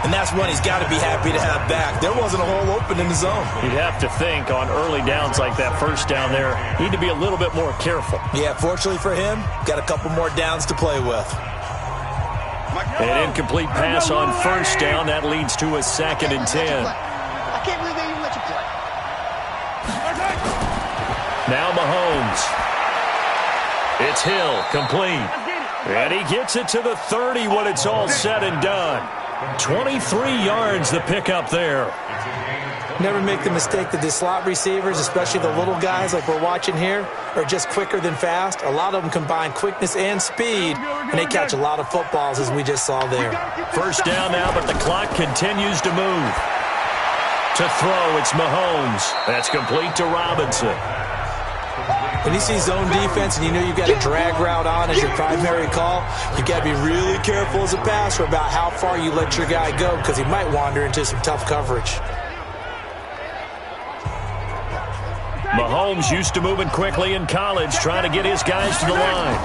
And that's one he's got to be happy to have back. There wasn't a hole open in the zone. You'd have to think on early downs like that first down there, need to be a little bit more careful. Yeah, fortunately for him, got a couple more downs to play with. An incomplete pass on first down. That leads to a 2nd and 10. I can't believe they even let you play. Now Mahomes. It's Hill, complete. And he gets it to the 30 when it's all said and done. 23 yards the pickup there. Never make the mistake that the slot receivers, especially the little guys like we're watching here, are just quicker than fast. A lot of them combine quickness and speed, and they catch a lot of footballs, as we just saw there. First down now, but the clock continues to move. To throw, it's Mahomes. That's complete to Robinson. When you see zone defense and you know you've got a drag route on as your primary call, you've got to be really careful as a passer about how far you let your guy go because he might wander into some tough coverage. Mahomes used to moving quickly in college, trying to get his guys to the line.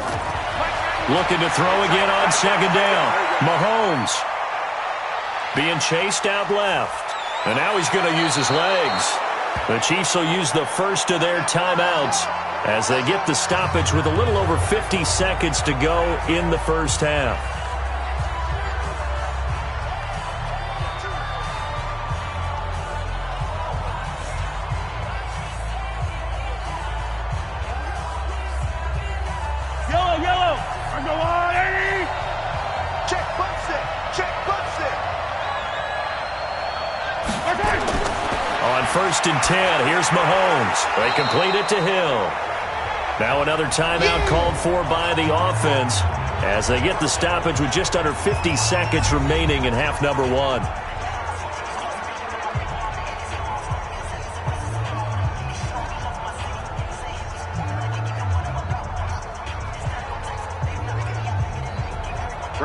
Looking to throw again on 2nd down. Mahomes being chased out left. And now he's going to use his legs. The Chiefs will use the first of their timeouts as they get the stoppage with a little over 50 seconds to go in the first half. Yellow. On the line. Check, butts it. On 1st and 10, here's Mahomes. They complete it to Hill. Now another timeout called for by the offense as they get the stoppage with just under 50 seconds remaining in half number 1.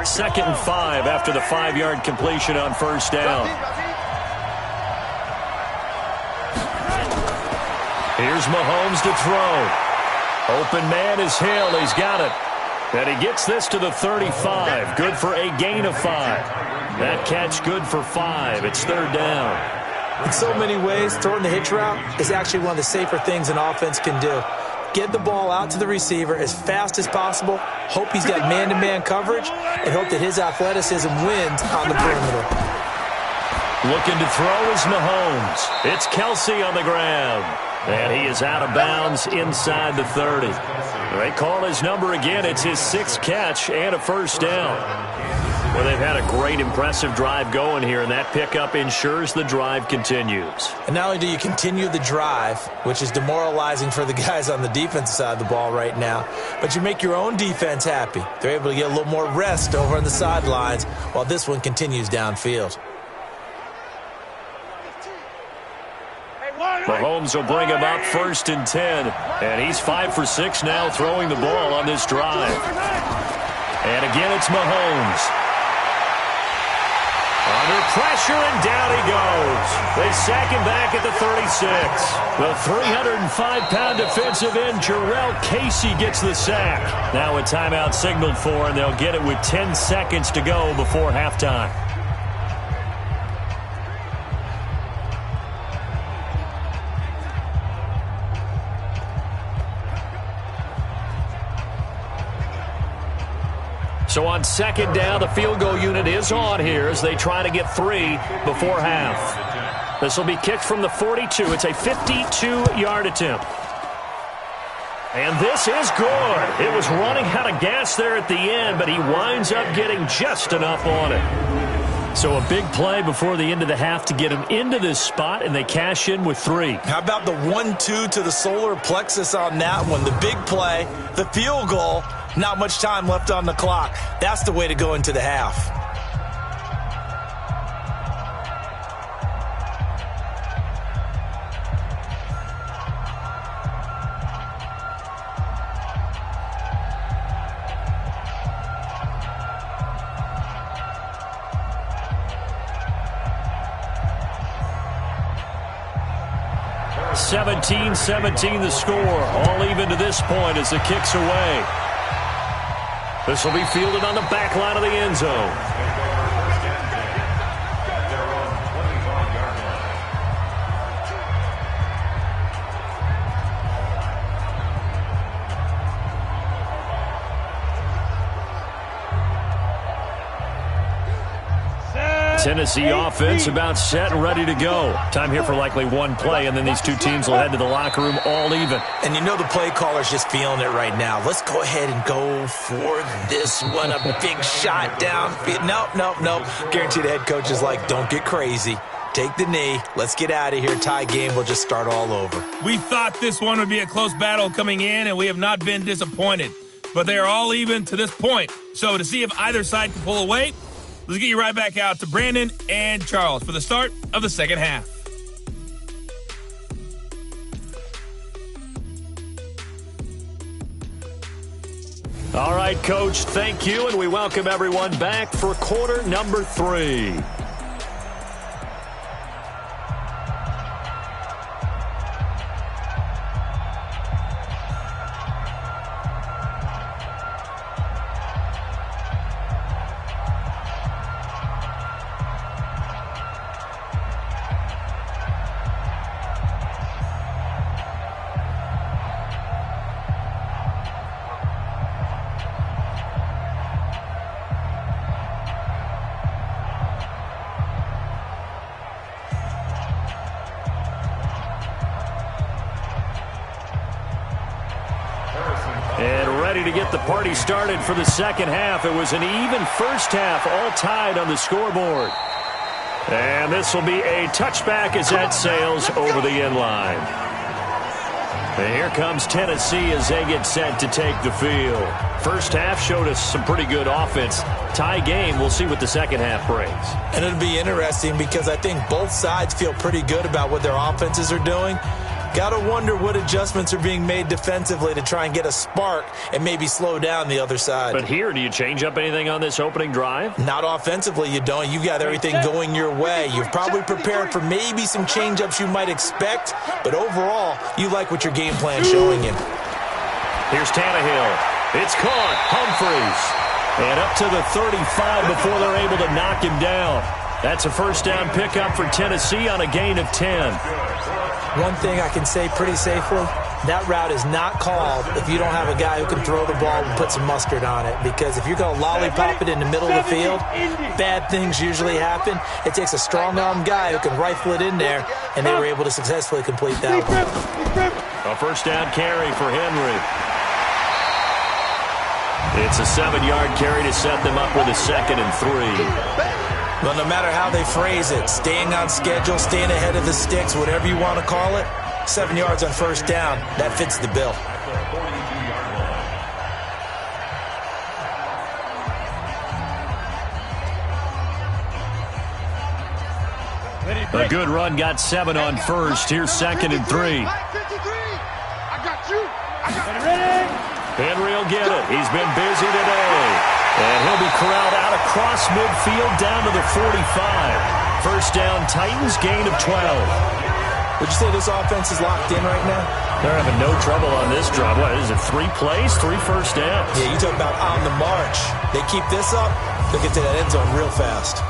Second and 5 after the 5-yard completion on first down. Here's Mahomes to throw. Open man is Hill. He's got it. And he gets this to the 35. Good for a gain of 5. That catch good for 5. It's 3rd down. In so many ways, throwing the hitch route is actually one of the safer things an offense can do. Get the ball out to the receiver as fast as possible, hope he's got man-to-man coverage, and hope that his athleticism wins on the perimeter. Looking to throw is Mahomes. It's Kelsey on the ground. And he is out of bounds inside the 30. They call his number again. It's his 6th catch and a first down. Well, they've had a great, impressive drive going here, and that pickup ensures the drive continues. And not only do you continue the drive, which is demoralizing for the guys on the defensive side of the ball right now, but you make your own defense happy. They're able to get a little more rest over on the sidelines while this one continues downfield. Mahomes will bring him up 1st and 10. And he's 5 for 6 now throwing the ball on this drive. And again, it's Mahomes. Under pressure, and down he goes. They sack him back at the 36. The 305-pound defensive end, Jarrell Casey, gets the sack. Now a timeout signaled for, and they'll get it with 10 seconds to go before halftime. So on second down, the field goal unit is on here as they try to get 3 before half. This will be kicked from the 42. It's a 52-yard attempt. And this is good. It was running out of gas there at the end, but he winds up getting just enough on it. So a big play before the end of the half to get him into this spot, and they cash in with 3. How about the 1-2 to the solar plexus on that one? The big play, the field goal. Not much time left on the clock. That's the way to go into the half. (17-17) the score. All even to this point as the kick's away. This will be fielded on the back line of the end zone. 'Tennessee offense about set and ready to go. Time here for likely one play, and then these two teams will head to the locker room all even. And you know the play caller's just feeling it right now. Let's go ahead and go for this one. A big shot down. Nope. Guaranteed the head coach is like, don't get crazy. Take the knee. Let's get out of here. Tie game. We'll just start all over. We thought this one would be a close battle coming in, and we have not been disappointed. But they are all even to this point. So to see if either side can pull away, let's get you right back out to Brandon and Charles for the start of the second half. All right, Coach, thank you, and we welcome everyone back for quarter number 3. And ready to get the party started for the second half. It was an even first half, all tied on the scoreboard. And this will be a touchback as that sails over the end line. And here comes Tennessee as they get set to take the field. First half showed us some pretty good offense. Tie game, we'll see what the second half brings. And it'll be interesting because I think both sides feel pretty good about what their offenses are doing. Got to wonder what adjustments are being made defensively to try and get a spark and maybe slow down the other side. But here, do you change up anything on this opening drive? Not offensively, you don't. You got everything going your way. You've probably prepared for maybe some change-ups you might expect, but overall, you like what your game plan is showing you. Here's Tannehill. It's caught. Humphreys. And up to the 35 before they're able to knock him down. That's a first down pickup for Tennessee on a gain of 10. One thing I can say pretty safely, that route is not called if you don't have a guy who can throw the ball and put some mustard on it. Because if you're going to lollipop it in the middle of the field, bad things usually happen. It takes a strong-arm guy who can rifle it in there, and they were able to successfully complete that one. A first down carry for Henry. It's a 7-yard carry to set them up with a 2nd and 3. Well, no matter how they phrase it, staying on schedule, staying ahead of the sticks, whatever you want to call it, 7 yards on first down, that fits the bill. A good run got 7 on first. Here's 2nd and 3. I got you. Henry will get it. He's been busy today. And he'll be corralled out across midfield down to the 45. First down, Titans, gain of 12. Would you say this offense is locked in right now? They're having no trouble on this drive. What is it, 3 plays, 3 first downs? Yeah, you talk about on the march. They keep this up, they'll get to that end zone real fast.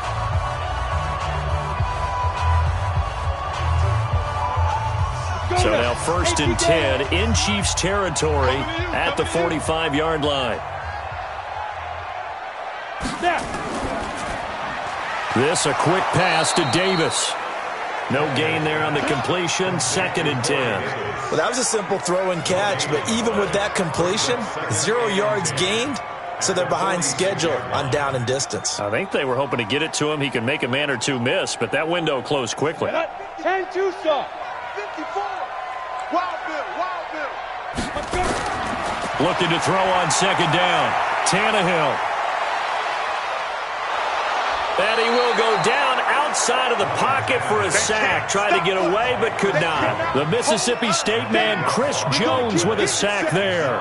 So now first and 10 in Chiefs territory at the 45-yard line. This a quick pass to Davis. No gain there on the completion, second and 10. Well, that was a simple throw and catch, but even with that completion, 0 yards gained, so they're behind schedule on down and distance. I think they were hoping to get it to him. He could make a man or two miss, but that window closed quickly. 10-2 stop. 54. Wild Bill. Looking to throw on second down. Tannehill. And he will go down outside of the pocket for a sack. Tried to get away, but could not. The Mississippi State man, Chris Jones, with a sack there.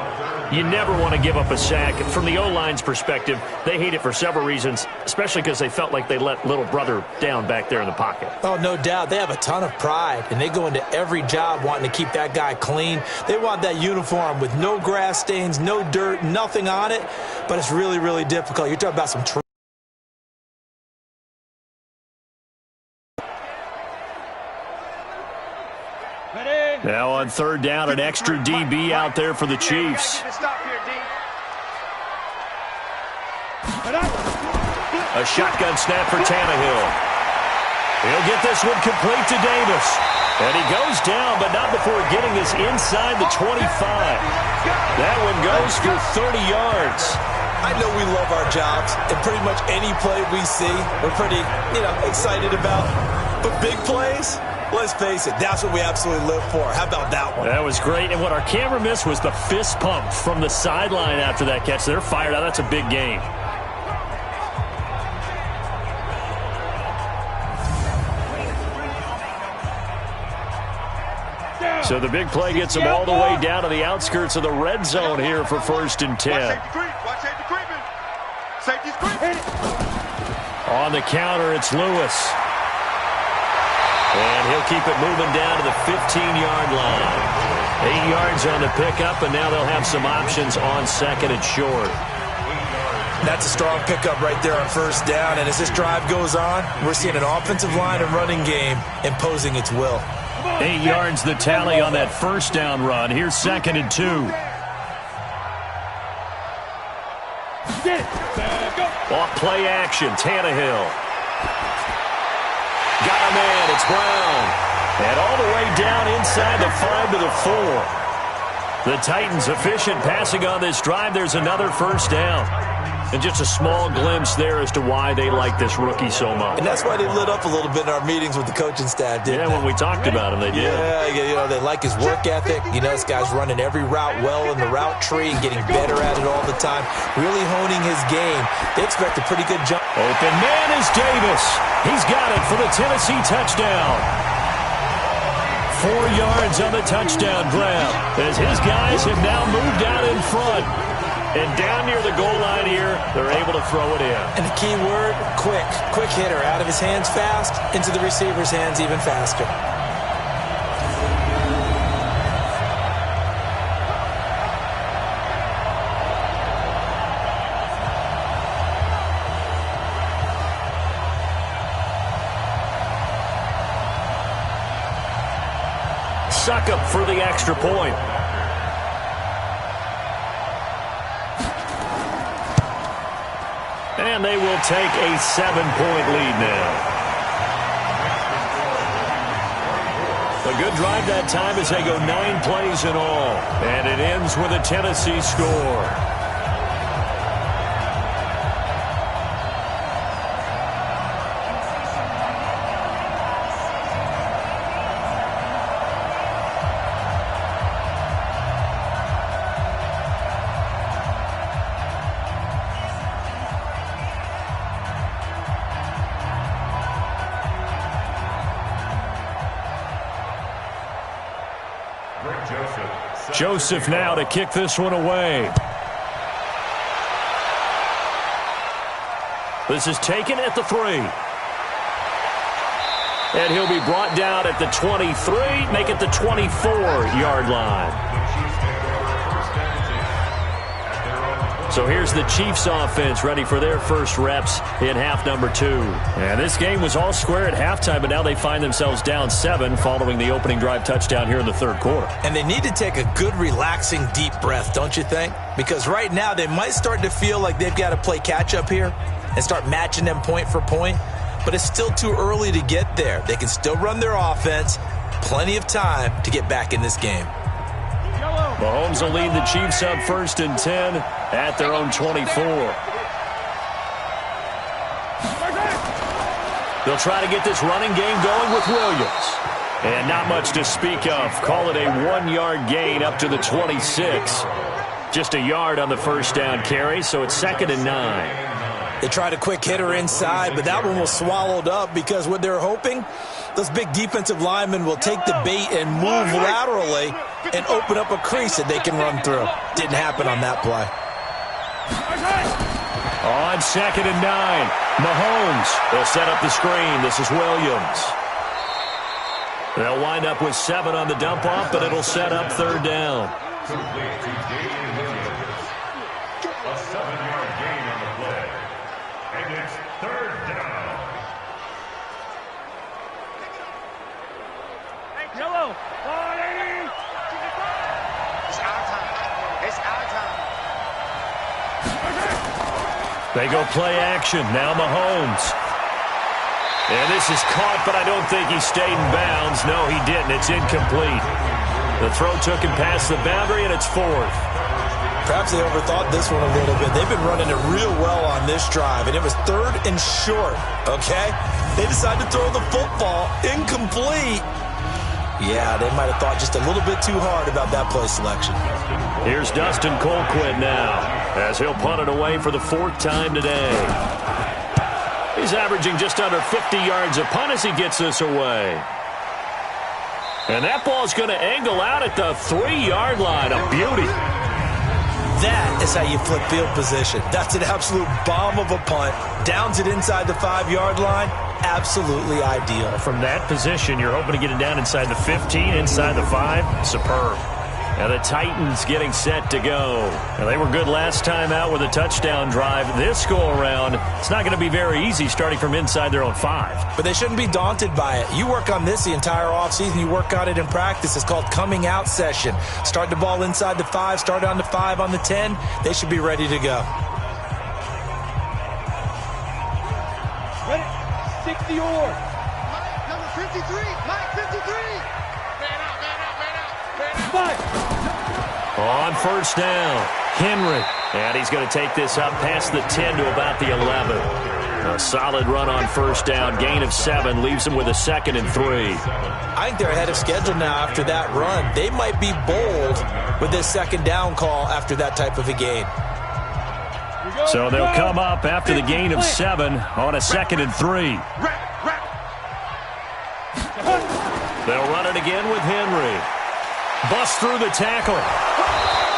You never want to give up a sack. From the O-line's perspective, they hate it for several reasons, especially because they felt like they let little brother down back there in the pocket. Oh, no doubt. They have a ton of pride, and they go into every job wanting to keep that guy clean. They want that uniform with no grass stains, no dirt, nothing on it, but it's really, really difficult. You're talking about some Now on third down, an extra DB out there for the Chiefs. A shotgun snap for Tannehill. He'll get this one complete to Davis. And he goes down, but not before getting this inside the 25. That one goes for 30 yards. I know we love our jobs, and pretty much any play we see, we're pretty, excited about. But big plays, let's face it, that's what we absolutely live for. How about that one? That was great. And what our camera missed was the fist pump from the sideline after that catch. They're fired out. That's a big game. So the big play gets them all the way down to the outskirts of the red zone here for first and 10. On the counter, it's Lewis. And he'll keep it moving down to the 15-yard line. 8 yards on the pickup, and now they'll have some options on second and short. That's a strong pickup right there on first down. And as this drive goes on, we're seeing an offensive line and running game imposing its will. 8 yards the tally on that first down run. Here's second and 2. Off play action, Tannehill. Got a man, it's Brown. And all the way down inside the 5 to the 4. The Titans efficient passing on this drive. There's another first down. And just a small glimpse there as to why they like this rookie so much. And that's why they lit up a little bit in our meetings with the coaching staff, didn't they? When we talked about him, they did. Yeah, they like his work ethic. This guy's running every route well in the route tree and getting better at it all the time, really honing his game. They expect a pretty good jump. Open man is Davis. He's got it for the Tennessee touchdown. 4 yards on the touchdown grab as his guys have now moved out in front. And down near the goal line here, they're able to throw it in. And the key word, quick. Quick hitter. Out of his hands fast, into the receiver's hands even faster. Succop for the extra point. And they will take a 7-point lead now. A good drive that time as they go 9 plays in all. And it ends with a Tennessee score. Joseph now to kick this one away. This is taken at the 3. And he'll be brought down at the 23, make it the 24-yard line. So here's the Chiefs offense ready for their first reps in half number 2. And this game was all square at halftime, but now they find themselves down 7 following the opening drive touchdown here in the third quarter. And they need to take a good, relaxing, deep breath, don't you think? Because right now they might start to feel like they've got to play catch-up here and start matching them point for point. But it's still too early to get there. They can still run their offense. Plenty of time to get back in this game. Mahomes will lead the Chiefs up 1st and 10 at their own 24. They'll try to get this running game going with Williams. And not much to speak of. Call it a 1-yard gain up to the 26. Just a yard on the first down carry, so it's 2nd and 9. They tried a quick hitter inside, but that one was swallowed up because what they're hoping, those big defensive linemen will take the bait and move laterally and open up a crease that they can run through. Didn't happen on that play. On 2nd and 9, Mahomes will set up the screen. This is Williams. They'll wind up with 7 on the dump-off, but it'll set up 3rd down. A 7-yard gain on the play. And it's 3rd down. Yellow. 180. It's our time. It's our time. They go play action. Now Mahomes. And this is caught, but I don't think he stayed in bounds. No, he didn't. It's incomplete. The throw took him past the boundary, and it's 4th. Perhaps they overthought this one a little bit. They've been running it real well on this drive, and it was 3rd and short, okay? They decided to throw the football incomplete. Yeah, they might have thought just a little bit too hard about that play selection. Here's Dustin Colquitt now, as he'll punt it away for the 4th time today. He's averaging just under 50 yards a punt as he gets this away. And that ball's going to angle out at the 3-yard line. A beauty. That is how you flip field position. That's an absolute bomb of a punt. Downs it inside the 5-yard line. Absolutely ideal. From that position, you're hoping to get it down inside the 15, inside the 5. Superb. And the Titans getting set to go. Now, they were good last time out with a touchdown drive. This go-around, it's not going to be very easy starting from inside their own 5. But they shouldn't be daunted by it. You work on this the entire offseason. You work on it in practice. It's called coming out session. Start the ball inside the 5, start on the 5, on the 10. They should be ready to go. Ready? 60 or. Mike, number 53. Mike, 53. Man out, man out, man out, man out. 5. On 1st down, Henry. And he's going to take this up past the 10 to about the 11. A solid run on 1st down. Gain of 7 leaves him with a 2nd and 3. I think they're ahead of schedule now after that run. They might be bold with this 2nd down call after that type of a gain. So they'll come up after the gain of 7 on a 2nd and 3. They'll run it again with Henry. Bust through the tackle.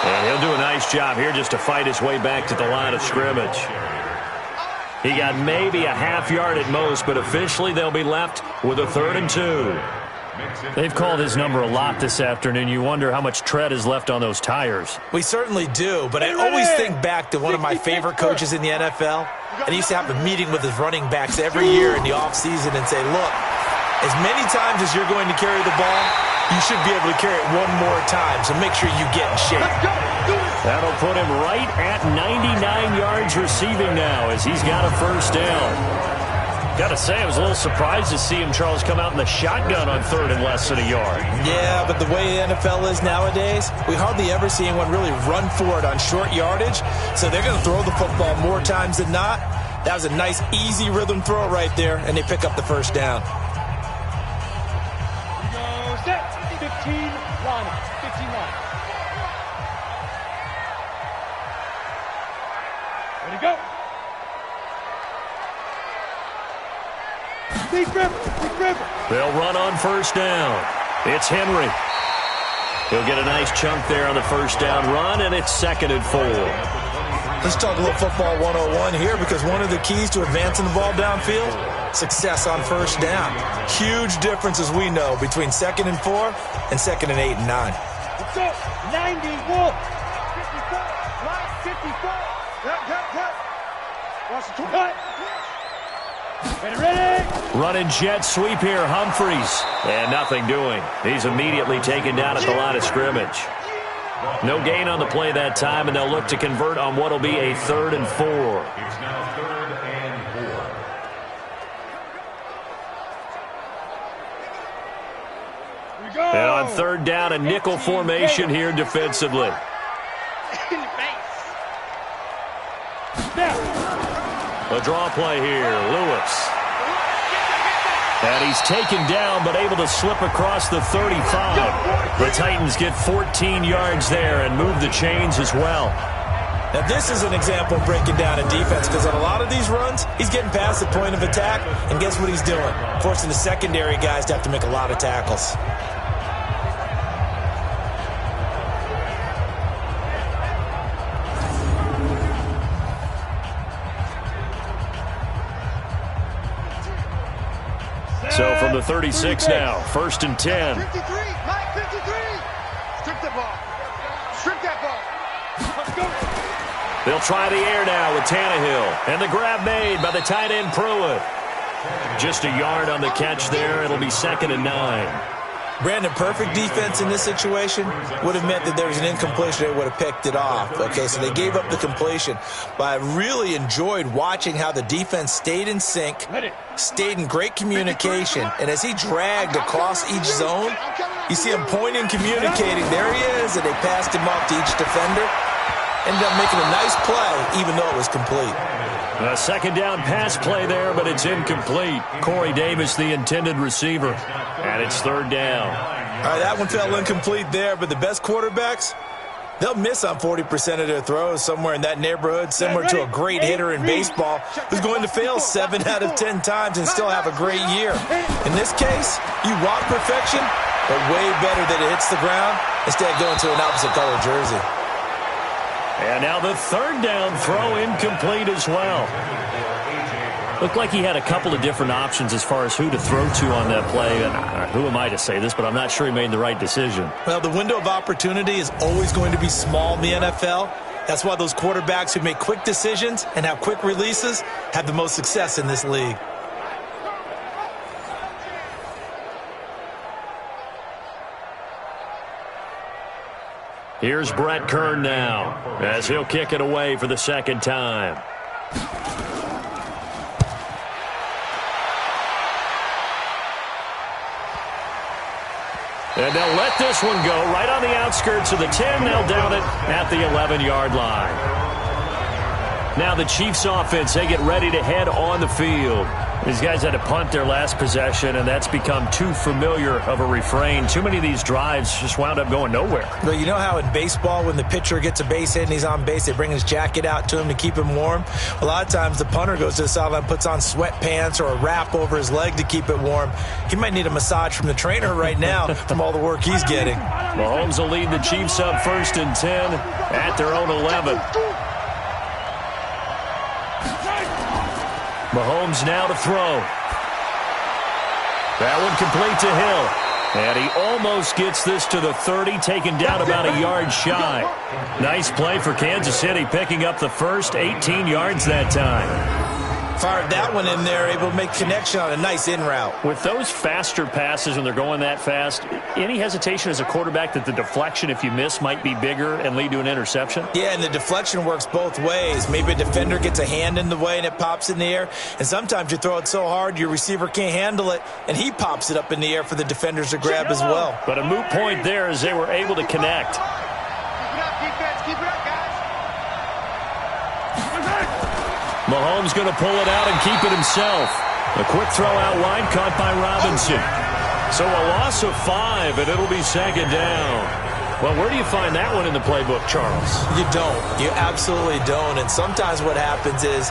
And he'll do a nice job here just to fight his way back to the line of scrimmage. He got maybe a half-yard at most, but officially they'll be left with a 3rd and 2. They've called his number a lot this afternoon. You wonder how much tread is left on those tires. We certainly do, but I always think back to one of my favorite coaches in the NFL. And he used to have a meeting with his running backs every year in the offseason and say, look, as many times as you're going to carry the ball, you should be able to carry it one more time, so make sure you get in shape. That'll put him right at 99 yards receiving now as he's got a 1st down. Got to say, I was a little surprised to see him, Charles, come out in the shotgun on 3rd and less than a yard. Yeah, but the way the NFL is nowadays, we hardly ever see anyone really run for it on short yardage, so they're going to throw the football more times than not. That was a nice, easy rhythm throw right there, and they pick up the 1st down. Set. 15 line. 15 line. Ready to go. Deep grip. Deep grip. They'll run on 1st down. It's Henry. He'll get a nice chunk there on the 1st down run, and it's 2nd and 4. Let's talk a little football 101 here, because one of the keys to advancing the ball downfield, success on first down. Huge difference, as we know, between 2nd and 4 and 2nd and 8 and 9. Let's go. 90, Wolf. 54. Line 54. Cut. Watch the cut. Ready. Running jet sweep here, Humphreys. And nothing doing. He's immediately taken down at the line of scrimmage. No gain on the play that time, and they'll look to convert on what will be a 3rd and 4. It's now 3rd and 4. Go. And on 3rd down, a nickel formation here defensively. In the face. Now. A draw play here, Lewis. And he's taken down, but able to slip across the 35. The Titans get 14 yards there and move the chains as well. Now, this is an example of breaking down a defense, because on a lot of these runs, he's getting past the point of attack, and guess what he's doing? Forcing the secondary guys to have to make a lot of tackles. So from the 36 now, 1st and 10. 53, Mike 53. Strip the ball. Strip that ball. Let's go. They'll try the air now with Tannehill. And the grab made by the tight end Pruitt. Just a yard on the catch there. It'll be 2nd and 9. Brandon, perfect defense in this situation would have meant that there was an incompletion. They would have picked it off. Okay, so they gave up the completion. But I really enjoyed watching how the defense stayed in sync, stayed in great communication, and as he dragged across each zone, you see him pointing, communicating. There he is, and they passed him off to each defender. Ended up making a nice play, even though it was complete. A 2nd down pass play there, but it's incomplete. Corey Davis, the intended receiver, and it's 3rd down. All right, that one fell incomplete there, but the best quarterbacks, they'll miss on 40% of their throws, somewhere in that neighborhood, similar to a great hitter in baseball who's going to fail 7 out of 10 times and still have a great year. In this case, you want perfection, but way better that it hits the ground instead of going to an opposite color jersey. And now the 3rd down throw incomplete as well. Looked like he had a couple of different options as far as who to throw to on that play. And who am I to say this, but I'm not sure he made the right decision. Well, the window of opportunity is always going to be small in the NFL. That's why those quarterbacks who make quick decisions and have quick releases have the most success in this league. Here's Brett Kern now, as he'll kick it away for the 2nd time. And they'll let this one go right on the outskirts of the 10. They'll down it at the 11-yard line. Now the Chiefs offense, they get ready to head on the field. These guys had to punt their last possession, and that's become too familiar of a refrain. Too many of these drives just wound up going nowhere. Well, you know how in baseball, when the pitcher gets a base hit and he's on base, they bring his jacket out to him to keep him warm? A lot of times the punter goes to the sideline, puts on sweatpants or a wrap over his leg to keep it warm. He might need a massage from the trainer right now from all the work he's getting. Mahomes will lead the Chiefs up 1st and 10 at their own 11. Mahomes now to throw. That one complete to Hill. And he almost gets this to the 30, taken down about a yard shy. Nice play for Kansas City, picking up the first 18 yards that time. Fired that one in there, able to make connection on a nice in route. With those faster passes when they're going that fast, any hesitation as a quarterback that the deflection, if you miss, might be bigger and lead to an interception? Yeah, and the deflection works both ways. Maybe a defender gets a hand in the way and it pops in the air. And sometimes you throw it so hard your receiver can't handle it, and he pops it up in the air for the defenders to grab as well. But a moot point there as they were able to connect. Keep it up, defense. Keep it up, guys. Mahomes going to pull it out and keep it himself. A quick throw out wide, caught by Robinson. So a loss of 5, and it'll be 2nd down. Well, where do you find that one in the playbook, Charles? You don't. You absolutely don't. And sometimes what happens is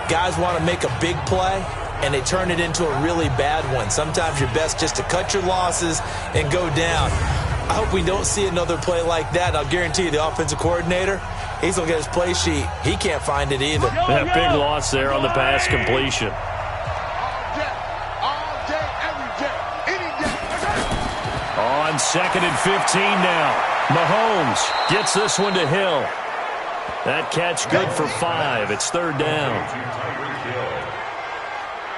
guys want to make a big play, and they turn it into a really bad one. Sometimes you're best just to cut your losses and go down. I hope we don't see another play like that. I'll guarantee you the offensive coordinator, he's looking at his play sheet. He can't find it either. That big loss there on the pass completion. All day, every day, any day. On 2nd and 15 now. Mahomes gets this one to Hill. That catch good for 5. It's 3rd down.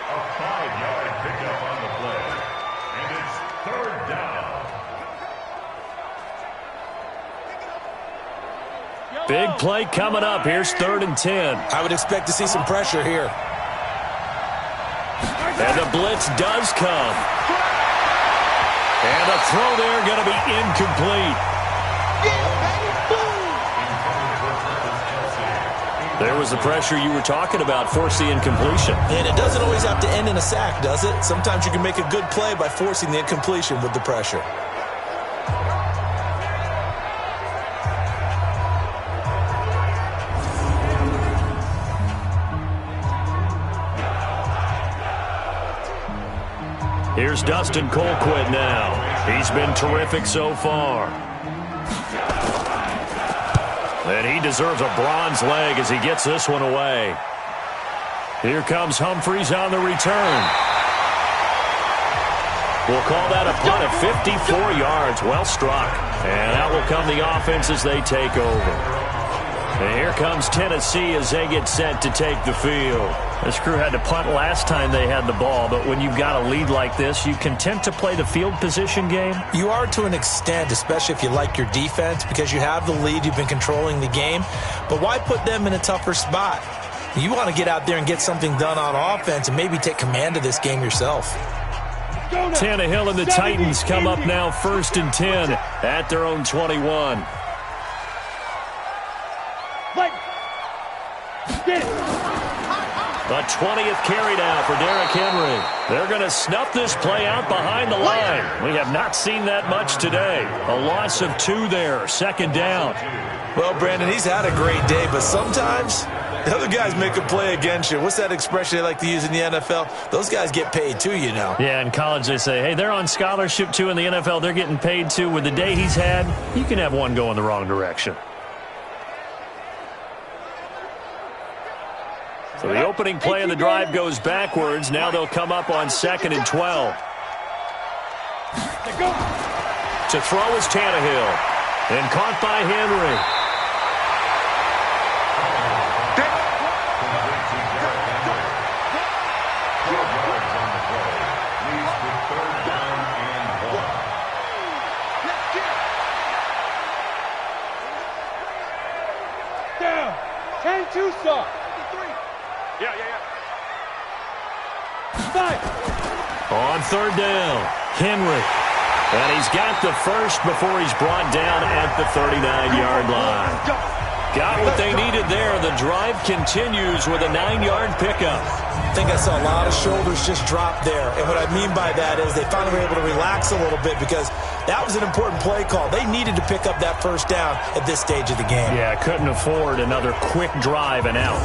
A 5-yard pickup on the play. And it's 3rd down. Big play coming up. Here's 3rd and 10. I would expect to see some pressure here. And the blitz does come. And the throw there going to be incomplete. There was the pressure you were talking about, force the incompletion. And it doesn't always have to end in a sack, does it? Sometimes you can make a good play by forcing the incompletion with the pressure. Here's Dustin Colquitt now. He's been terrific so far. And he deserves a bronze leg as he gets this one away. Here comes Humphries on the return. We'll call that a punt of 54 yards. Well struck. And out will come the offense as they take over. And here comes Tennessee as they get set to take the field. This crew had to punt last time they had the ball, but when you've got a lead like this, you content to play the field position game? You are to an extent, especially if you like your defense, because you have the lead, you've been controlling the game. But why put them in a tougher spot? You want to get out there and get something done on offense and maybe take command of this game yourself. Tannehill and the Titans come up now 1st and 10 at their own 21. The 20th carry now for Derrick Henry. They're going to snuff this play out behind the line. We have not seen that much today. A loss of 2 there, 2nd down. Well, Brandon, he's had a great day, but sometimes the other guys make a play against you. What's that expression they like to use in the NFL? Those guys get paid too, you know. Yeah, in college they say, hey, they're on scholarship too. In the NFL, they're getting paid too. With the day he's had, you can have one go in the wrong direction. So the opening play of the drive goes backwards. Now they'll come up on 2nd and 12. To throw is Tannehill. And caught by Henry. Down. 10-2 stop. Yeah. 5. On 3rd down, Henry. And he's got the first before he's brought down at the 39-yard line. Got what they needed there. The drive continues with a 9-yard pickup. I think I saw a lot of shoulders just drop there. And what I mean by that is they finally were able to relax a little bit because that was an important play call. They needed to pick up that first down at this stage of the game. Yeah, couldn't afford another quick drive and out.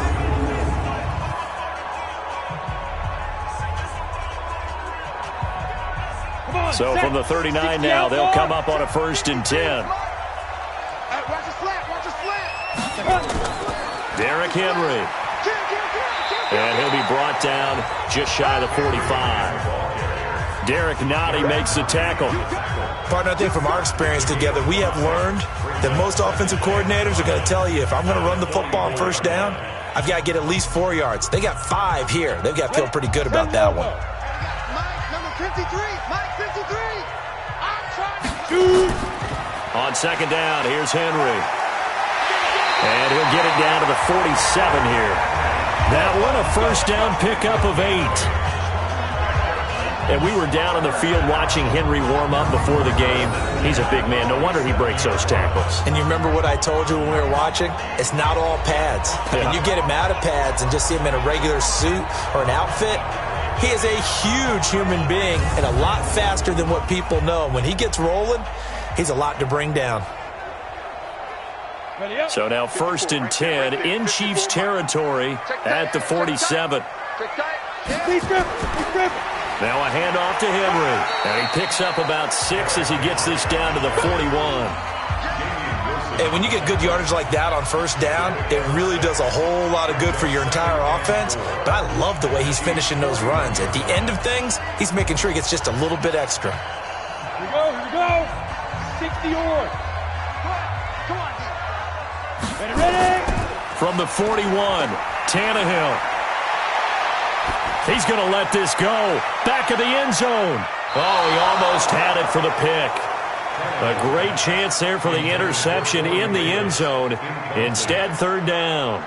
So from the 39 now, they'll come up on a 1st and 10. Watch the slant, watch the slant. Derrick Henry. And he'll be brought down just shy of the 45. Derek Nottie makes the tackle. Partner, I think from our experience together, we have learned that most offensive coordinators are going to tell you, if I'm going to run the football on 1st down, I've got to get at least 4 yards. They got 5 here. They've got to feel pretty good about that one. Mike, number 53. Mike, 53. I'm trying to... On 2nd down, here's Henry. And he'll get it down to the 47 here. That one a 1st down pickup of 8. And we were down on the field watching Henry warm up before the game. He's a big man. No wonder he breaks those tackles. And you remember what I told you when we were watching? It's not all pads. I mean, you get him out of pads and just see him in a regular suit or an outfit. He is a huge human being and a lot faster than what people know. When he gets rolling, he's a lot to bring down. So now 1st and 10 in Chiefs territory at the 47. Now a handoff to Henry. And he picks up about 6 as he gets this down to the 41. And when you get good yardage like that on first down, it really does a whole lot of good for your entire offense. But I love the way he's finishing those runs. At the end of things, he's making sure he gets just a little bit extra. Here we go. 60 yards. Come on. Ready. From the 41, Tannehill. He's going to let this go. Back of the end zone. Oh, he almost had it for the pick. A great chance there for the interception in the end zone. Instead, third down.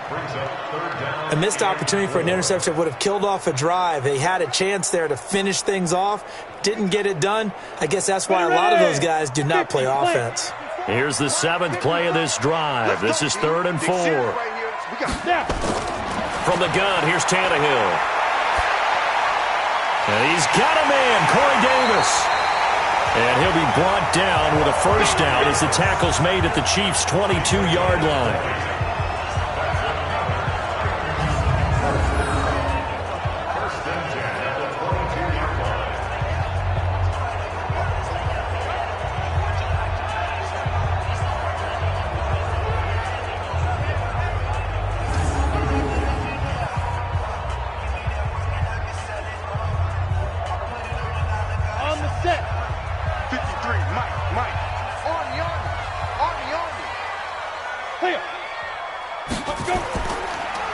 A missed opportunity for an interception would have killed off a drive. They had a chance there to finish things off. Didn't get it done. I guess that's why a lot of those guys do not play offense. Here's the 7th play of this drive. This is 3rd and 4. From the gun, here's Tannehill. And he's got a man, Corey Davis. And he'll be brought down with a first down as the tackle's made at the Chiefs' 22-yard line.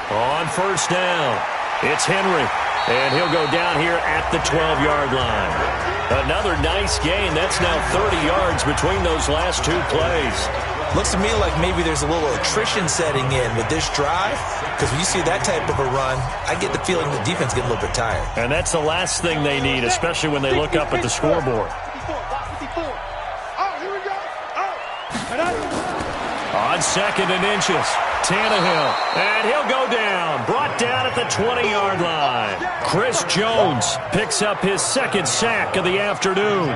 On first down, it's Henry, and he'll go down here at the 12-yard line. Another nice gain. That's now 30 yards between those last 2 plays. Looks to me like maybe there's a little attrition setting in with this drive, because when you see that type of a run, I get the feeling the defense gets a little bit tired. And that's the last thing they need, especially when they look up at the scoreboard. On 2nd and inches, Tannehill, and he'll go down, brought down at the 20-yard line. Chris Jones picks up his 2nd sack of the afternoon.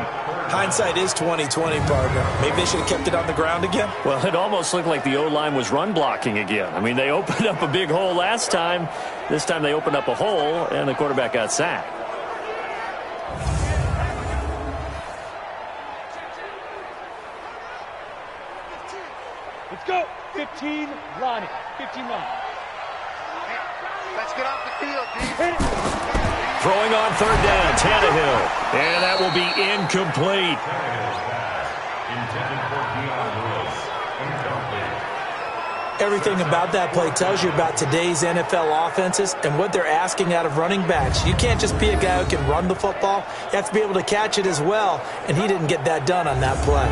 Hindsight is 20/20, partner. Maybe they should have kept it on the ground again. Well, it almost looked like the O-line was run blocking again. I mean, they opened up a big hole last time. This time they opened up a hole, and the quarterback got sacked. Let's go. 15 line. 15 line. Let's get off the field, D. Throwing on 3rd down, Tannehill. And that will be incomplete. Everything about that play tells you about today's NFL offenses and what they're asking out of running backs. You can't just be a guy who can run the football. You have to be able to catch it as well, and he didn't get that done on that play.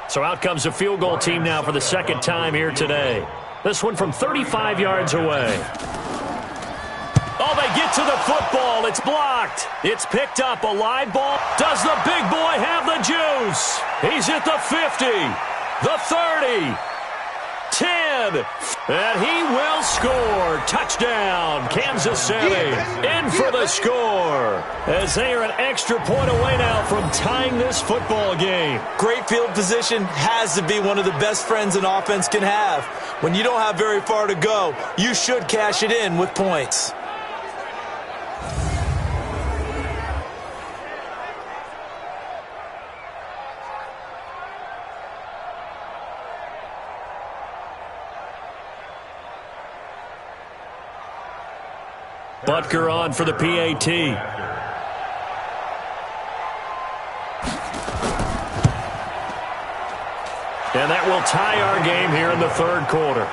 So out comes a field goal team now for the 2nd time here today. This one from 35 yards away. Oh, they get to the football. It's blocked. It's picked up. A live ball. Does the big boy have the juice? He's at the 50, the 30, 10, and he will score. Touchdown, Kansas City. In for the score as they are an extra point away now from tying this football game. Great field position has to be one of the best friends an offense can have. When you don't have very far to go, you should cash it in with points. Butker on for the PAT. And that will tie our game here in the 3rd quarter.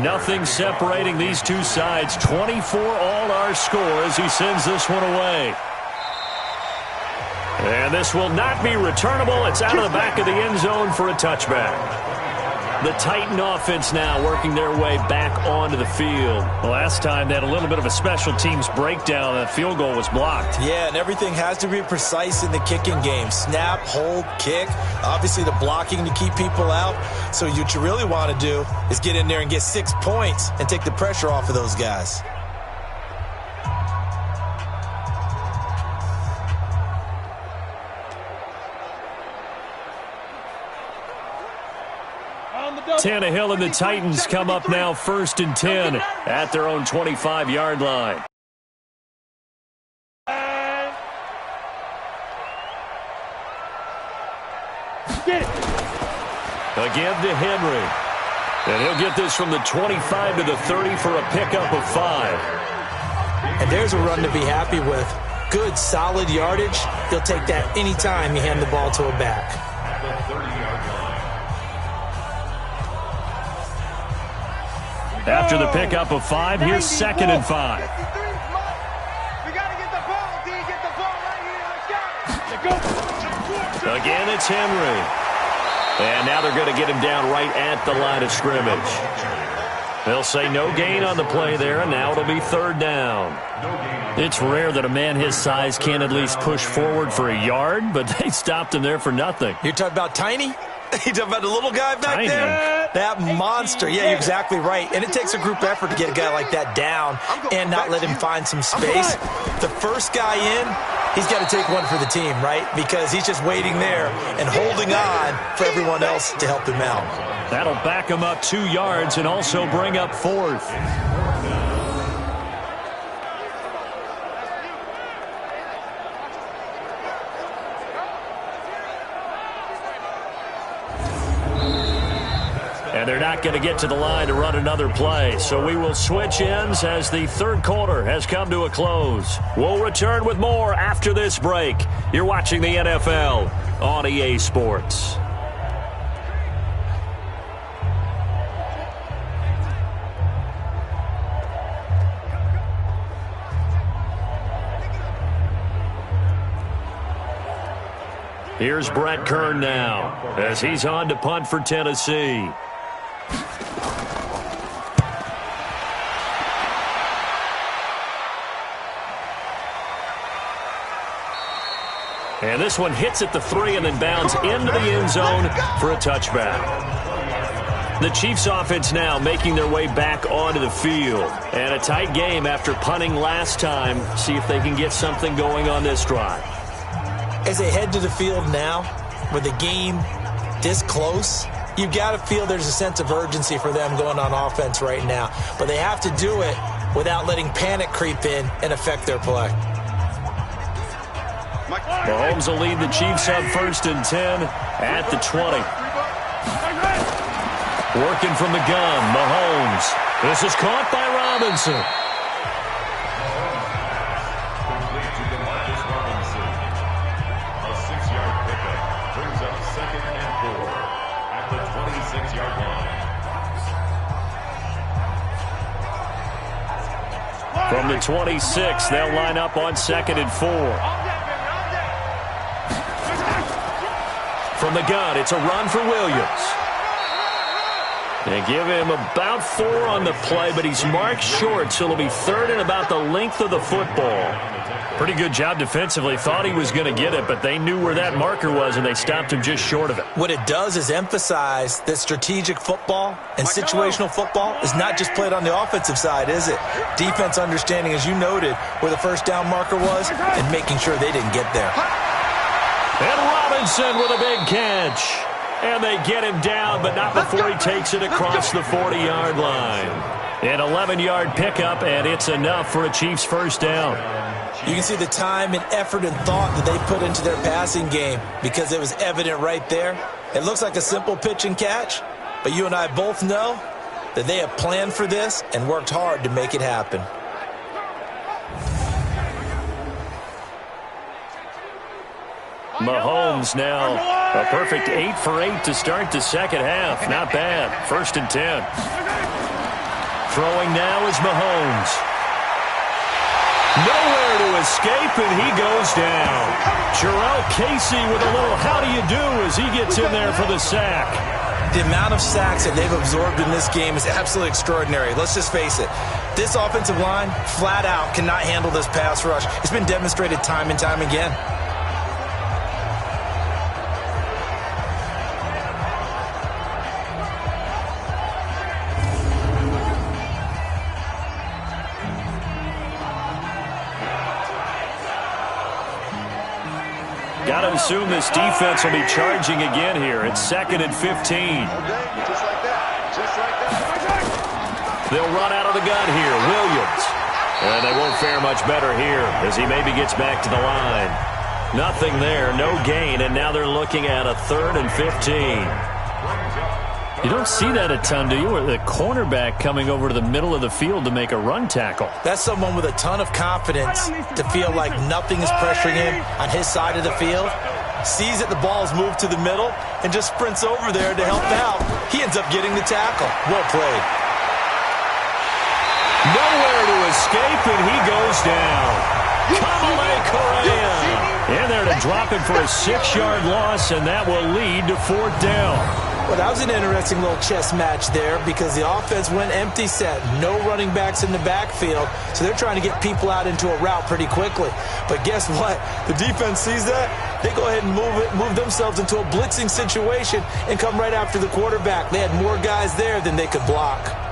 Nothing separating these two sides. 24 all our score as he sends this one away. And this will not be returnable. It's out of the back of the end zone for a touchback. The Titan offense now working their way back onto the field. Last time they had a little bit of a special teams breakdown. That field goal was blocked. Yeah, and everything has to be precise in the kicking game. Snap, hold, kick. Obviously the blocking to keep people out. So what you really want to do is get in there and get 6 points and take the pressure off of those guys. Tannehill and the Titans come up now 1st and 10 at their own 25-yard line. Again to Henry. And he'll get this from the 25 to the 30 for a pickup of 5. And there's a run to be happy with. Good, solid yardage. He'll take that anytime you hand the ball to a back. After the pickup of 5, here's 2nd and 5. We got to get the ball, D. Get the ball right here. Let's go. Again, it's Henry. And now they're going to get him down right at the line of scrimmage. They'll say no gain on the play there, and now it'll be 3rd down. It's rare that a man his size can at least push forward for a yard, but they stopped him there for nothing. You're talking about Tiny? You talking about the little guy back Tiny. there? That monster. Yeah, you're exactly right. And it takes a group effort to get a guy like that down and not let him find some space. The first guy in, he's got to take one for the team, right? Because he's just waiting there and holding on for everyone else to help him out. That'll back him up 2 yards and also bring up 4th. And they're not going to get to the line to run another play. So we will switch ends as the 3rd quarter has come to a close. We'll return with more after this break. You're watching the NFL on EA Sports. Here's Brett Kern now as he's on to punt for Tennessee. And this one hits at the 3 and then bounds into the end zone for a touchback. The Chiefs offense now making their way back onto the field. And a tight game after punting last time. See if they can get something going on this drive. As they head to the field now, with the game this close, you've got to feel there's a sense of urgency for them going on offense right now. But they have to do it without letting panic creep in and affect their play. Mahomes will lead the Chiefs up 1st and 10 at the 20. Working from the gun, Mahomes. This is caught by Robinson. Complete to DeMarcus Robinson. A 6-yard pickup brings up 2nd and 4 at the 26-yard line. From the 26, they'll line up on 2nd and 4. From the gun, it's a run for Williams. They give him about 4 on the play, but he's marked short, so it'll be 3rd and about the length of the football. Pretty good job defensively. Thought he was going to get it, but they knew where that marker was, and they stopped him just short of it. What it does is emphasize that strategic football and situational football is not just played on the offensive side, is it? Defense understanding, as you noted, where the first down marker was and making sure they didn't get there. And Robinson with a big catch. And they get him down, but not before he takes it across the 40-yard line. An 11-yard pickup, and it's enough for a Chiefs first down. You can see the time and effort and thought that they put into their passing game because it was evident right there. It looks like a simple pitch and catch, but you and I both know that they have planned for this and worked hard to make it happen. Mahomes now a perfect 8 for 8 to start the second half. Not bad. 1st and 10. Throwing now is Mahomes. Nowhere to escape, and he goes down. Jarrell Casey with a little how do you do as he gets in there for the sack. The amount of sacks that they've absorbed in this game is absolutely extraordinary. Let's just face it. This offensive line, flat out, cannot handle this pass rush. It's been demonstrated time and time again. Got to assume this defense will be charging again here. It's 2nd and 15. Just like that. Just like that. They'll run out of the gun here. Williams. And they won't fare much better here as he maybe gets back to the line. Nothing there, no gain, and now they're looking at a 3rd and 15. You don't see that a ton, do you? Or the cornerback coming over to the middle of the field to make a run tackle. That's someone with a ton of confidence to feel like nothing is pressuring him on his side of the field. Sees that the ball is moved to the middle and just sprints over there to help out. He ends up getting the tackle. Well played. Nowhere to escape, and he goes down. Kamale Correa. In there to drop him for a 6-yard loss, and that will lead to 4th down. Well, that was an interesting little chess match there because the offense went empty set. No running backs in the backfield, so they're trying to get people out into a route pretty quickly. But guess what? The defense sees that. They go ahead and move themselves into a blitzing situation and come right after the quarterback. They had more guys there than they could block.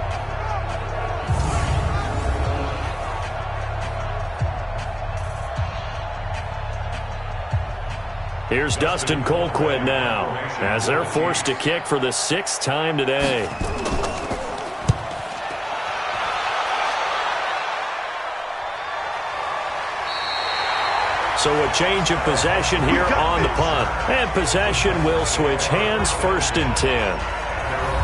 Here's Dustin Colquitt now as they're forced to kick for the 6th time today. So a change of possession here on the punt. And possession will switch hands. 1st and 10.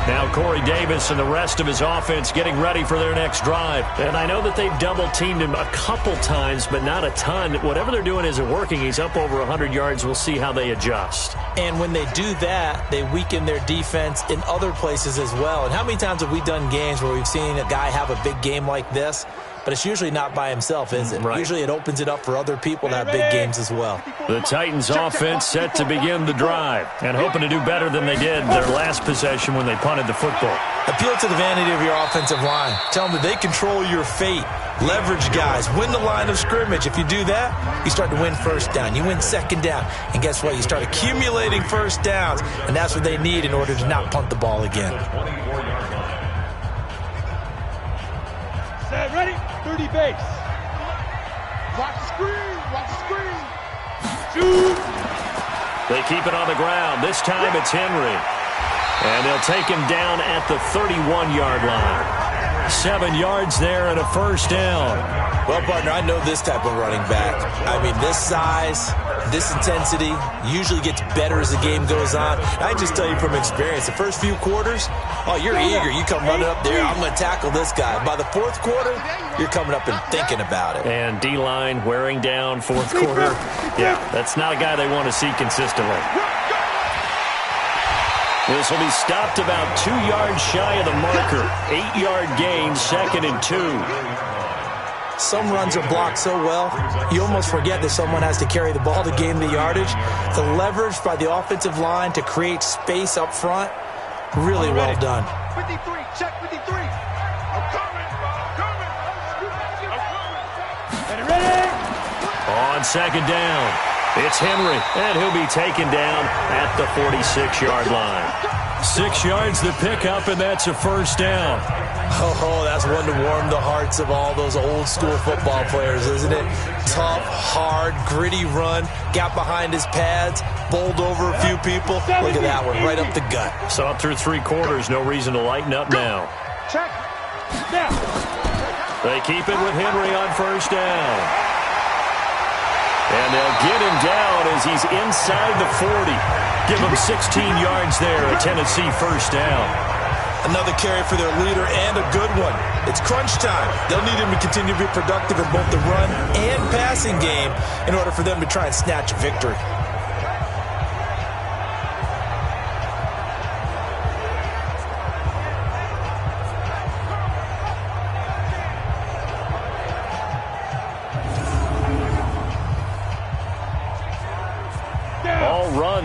Now Corey Davis and the rest of his offense getting ready for their next drive. And I know that they've double-teamed him a couple times, but not a ton. Whatever they're doing isn't working. He's up over 100 yards. We'll see how they adjust. And when they do that, they weaken their defense in other places as well. And how many times have we done games where we've seen a guy have a big game like this? But it's usually not by himself, is it? Right. Usually it opens it up for other people to have big games as well. The Titans offense set to begin the drive and hoping to do better than they did their last possession when they punted the football. Appeal to the vanity of your offensive line. Tell them that they control your fate. Leverage guys. Win the line of scrimmage. If you do that, you start to win 1st down. You win 2nd down. And guess what? You start accumulating 1st downs. And that's what they need in order to not punt the ball again. Set, ready, 30 base. Watch the screen, watch the screen. Shoot. They keep it on the ground. This time it's Henry. And they'll take him down at the 31-yard line. 7 yards there and a 1st down. Well, partner, I know this type of running back. I mean, this size, this intensity usually gets better as the game goes on. I can just tell you from experience, the first few quarters, oh, you're eager. You come running up there, I'm going to tackle this guy. By the 4th quarter, you're coming up and thinking about it. And D-line wearing down 4th quarter. Yeah, that's not a guy they want to see consistently. This will be stopped about 2 yards shy of the marker. 8-yard gain, 2nd and 2. Some runs are blocked so well, you almost forget that someone has to carry the ball to gain the yardage. The leverage by the offensive line to create space up front, really well done. 53, check 53. I'm coming. Ready? On 2nd down, it's Henry, and he'll be taken down at the 46-yard line. 6 yards the pickup, and that's a 1st down. Oh, that's one to warm the hearts of all those old-school football players, isn't it? Tough, hard, gritty run, got behind his pads, bowled over a few people. Look at that one, right up the gut. Saw it through 3 quarters, no reason to lighten up now. Check. Now. They keep it with Henry on 1st down. And they'll get him down as he's inside the 40. Give him 16 yards there, a Tennessee 1st down. Another carry for their leader and a good one. It's crunch time. They'll need him to continue to be productive in both the run and passing game in order for them to try and snatch a victory.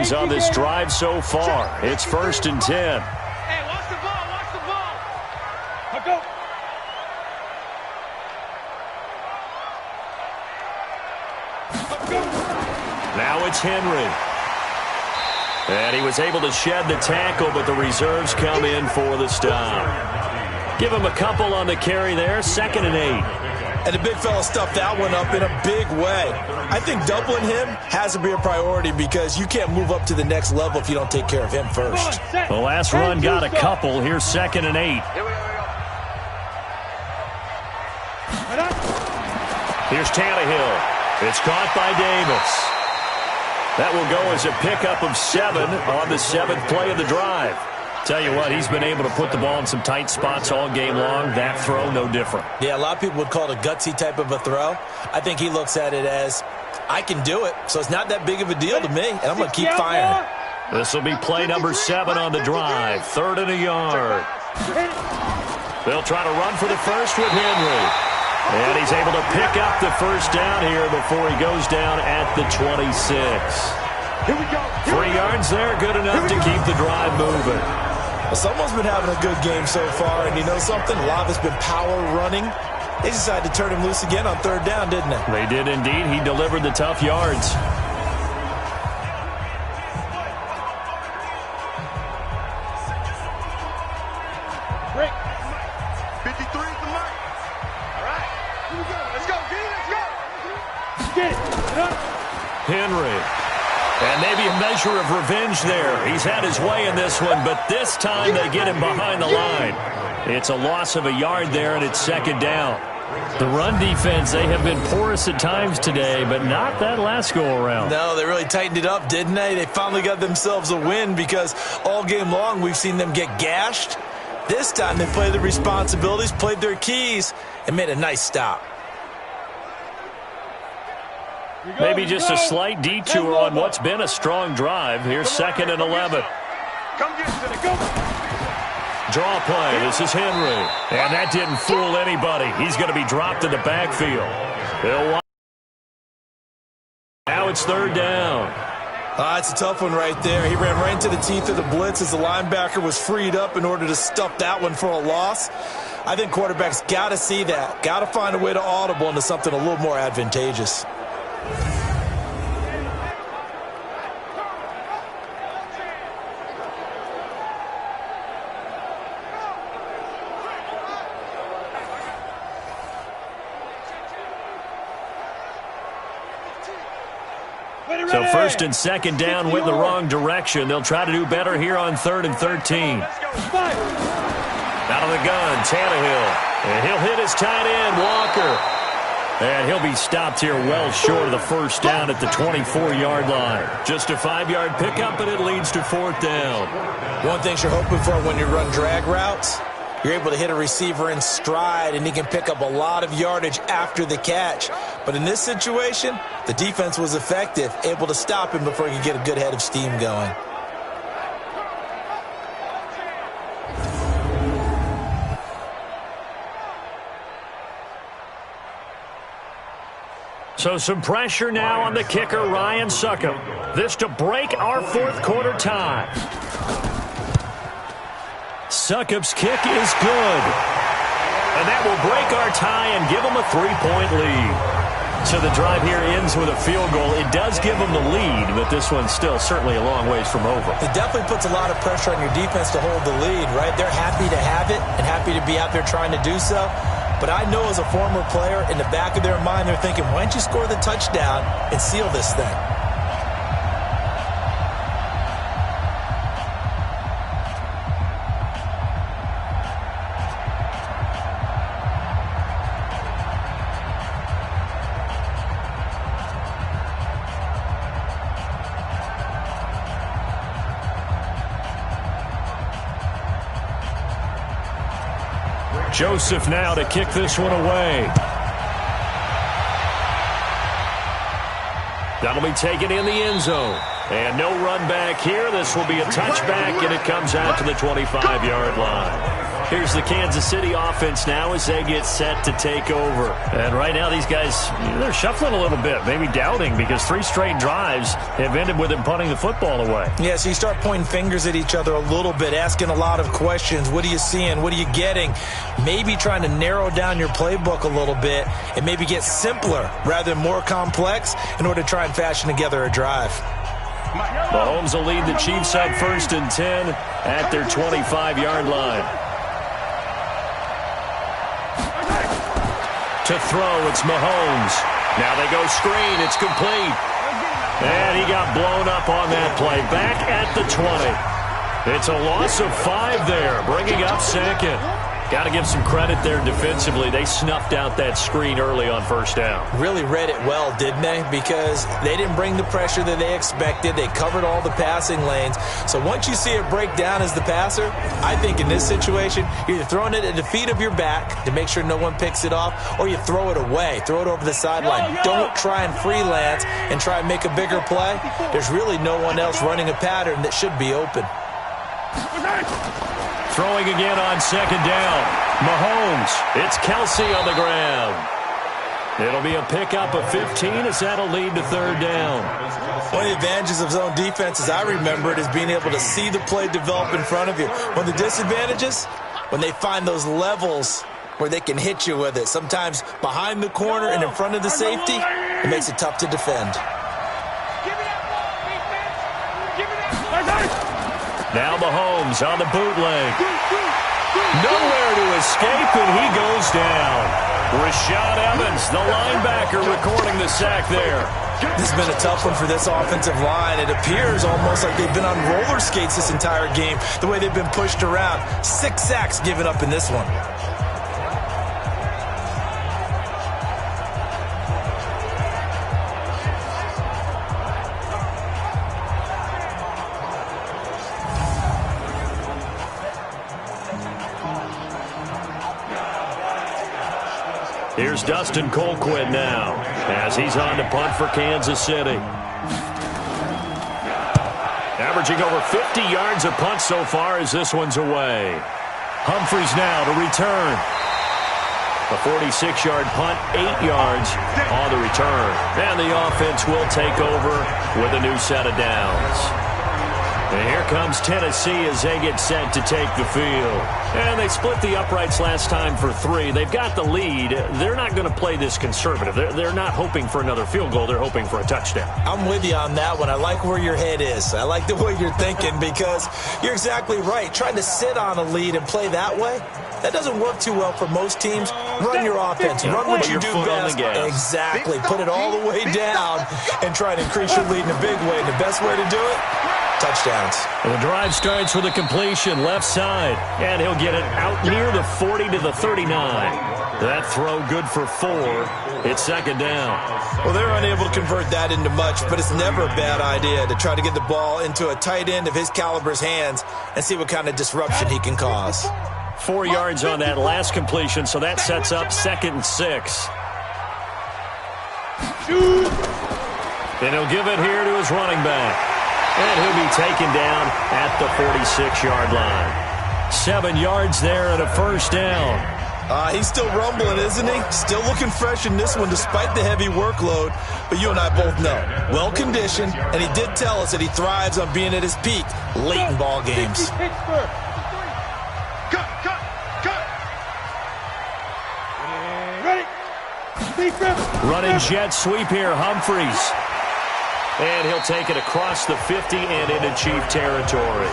yards on this drive so far. It's 1st and 10. Hey, watch the ball, watch the ball. Go. Now it's Henry. And he was able to shed the tackle, but the reserves come in for the stop. Give him a couple on the carry there, 2nd and 8. And the big fella stuffed that one up in a big way. I think doubling him has to be a priority because you can't move up to the next level if you don't take care of him first. The last run got a couple. Here's 2nd and 8. Here's Tannehill. It's caught by Davis. That will go as a pickup of 7 on the 7th play of the drive. Tell you what, he's been able to put the ball in some tight spots all game long. That throw, no different. Yeah, a lot of people would call it a gutsy type of a throw. I think he looks at it as, I can do it, so it's not that big of a deal to me, and I'm going to keep firing. This will be play number 7 on the drive. 3rd and a yard. They'll try to run for the first with Henry. And he's able to pick up the first down here before he goes down at the 26. Here we go. 3 yards there, good enough to keep the drive moving. Well, someone's been having a good game so far, and you know something? A lot of it's been power running. They decided to turn him loose again on 3rd down, didn't they? They did indeed. He delivered the tough yards. Break. 53 is the mark. All right. Here we go. Let's go, D. Let's go. Get it. Henry. And maybe a measure of revenge there. He's had his way in this one, but this time they get him behind the line. It's a loss of a yard there, and it's 2nd down. The run defense, they have been porous at times today, but not that last go-around. No, they really tightened it up, didn't they? They finally got themselves a win because all game long we've seen them get gashed. This time they played their responsibilities, played their keys, and made a nice stop. Maybe just a slight detour on what's been a strong drive. Here's 2nd and 11. Come get it. Go. Draw play. This is Henry. And that didn't fool anybody. He's going to be dropped in the backfield. Now it's 3rd down. It's a tough one right there. He ran right into the teeth of the blitz as the linebacker was freed up in order to stuff that one for a loss. I think quarterbacks got to see that. Got to find a way to audible into something a little more advantageous. So 1st and 2nd down with the wrong direction. They'll try to do better here on 3rd and 13. Out of the gun, Tannehill. And he'll hit his tight end, Walker. And he'll be stopped here well short of the first down at the 24-yard line. Just a 5-yard pickup, and it leads to 4th down. One thing you're hoping for when you run drag routes, you're able to hit a receiver in stride, and he can pick up a lot of yardage after the catch. But in this situation, the defense was effective, able to stop him before he could get a good head of steam going. So some pressure now on the kicker, Ryan Succop. This to break our 4th quarter tie. Succop's kick is good. And that will break our tie and give them a 3-point lead. So the drive here ends with a field goal. It does give them the lead, but this one's still certainly a long ways from over. It definitely puts a lot of pressure on your defense to hold the lead, right? They're happy to have it and happy to be out there trying to do so. But I know as a former player, in the back of their mind, they're thinking, why don't you score the touchdown and seal this thing? Joseph now to kick this one away. That'll be taken in the end zone. And no run back here. This will be a touchback, and it comes out to the 25-yard line. Here's the Kansas City offense now as they get set to take over. And right now these guys, they're shuffling a little bit, maybe doubting, because 3 straight drives have ended with them punting the football away. Yeah, so you start pointing fingers at each other a little bit, asking a lot of questions. What are you seeing? What are you getting? Maybe trying to narrow down your playbook a little bit and maybe get simpler rather than more complex in order to try and fashion together a drive. Mahomes will lead the Chiefs up 1st and 10 at their 25-yard line. To throw, it's Mahomes. Now they go screen. It's complete. And he got blown up on that play. Back at the 20. It's a loss of 5 there, bringing up 2nd. Got to give some credit there defensively. They snuffed out that screen early on 1st down. Really read it well, didn't they? Because they didn't bring the pressure that they expected. They covered all the passing lanes. So once you see it break down as the passer, I think in this situation, you're either throwing it at the feet of your back to make sure no one picks it off, or you throw it away. Throw it over the sideline. Don't try and freelance and try and make a bigger play. There's really no one else running a pattern that should be open. Throwing again on 2nd down. Mahomes. It's Kelsey on the ground. It'll be a pickup of 15 as that'll lead to 3rd down. One of the advantages of zone defense, as I remember it, is being able to see the play develop in front of you. One of the disadvantages, when they find those levels where they can hit you with it. Sometimes behind the corner and in front of the safety, it makes it tough to defend. Now Mahomes on the bootleg. Nowhere to escape, and he goes down. Rashad Evans, the linebacker, recording the sack there. This has been a tough one for this offensive line. It appears almost like they've been on roller skates this entire game, the way they've been pushed around. 6 sacks given up in this one. Here's Dustin Colquitt now as he's on to punt for Kansas City. Averaging over 50 yards a punt so far as this one's away. Humphries now to return. A 46-yard punt, 8 yards on the return. And the offense will take over with a new set of downs. And here comes Tennessee as they get set to take the field. And they split the uprights last time for 3. They've got the lead. They're not going to play this conservative. They're not hoping for another field goal. They're hoping for a touchdown. I'm with you on that one. I like where your head is. I like the way you're thinking because you're exactly right. Trying to sit on a lead and play that way, that doesn't work too well for most teams. Run your offense. Run what you do best. Exactly. Put it all the way down and try to increase your lead in a big way. And the best way to do it, touchdowns. The drive starts with a completion left side, and he'll get it out near the 40 to the 39. That throw good for 4. It's 2nd down. Well, they're unable to convert that into much, but it's never a bad idea to try to get the ball into a tight end of his caliber's hands and see what kind of disruption he can cause. 4 yards on that last completion, so that sets up 2nd and 6. And he'll give it here to his running back. And he'll be taken down at the 46-yard line. 7 yards there and a 1st down. He's still rumbling, isn't he? Still looking fresh in this one despite the heavy workload. But you and I both know, well-conditioned, and he did tell us that he thrives on being at his peak late in ball games. Running jet sweep here, Humphries. And he'll take it across the 50 and into Chief territory.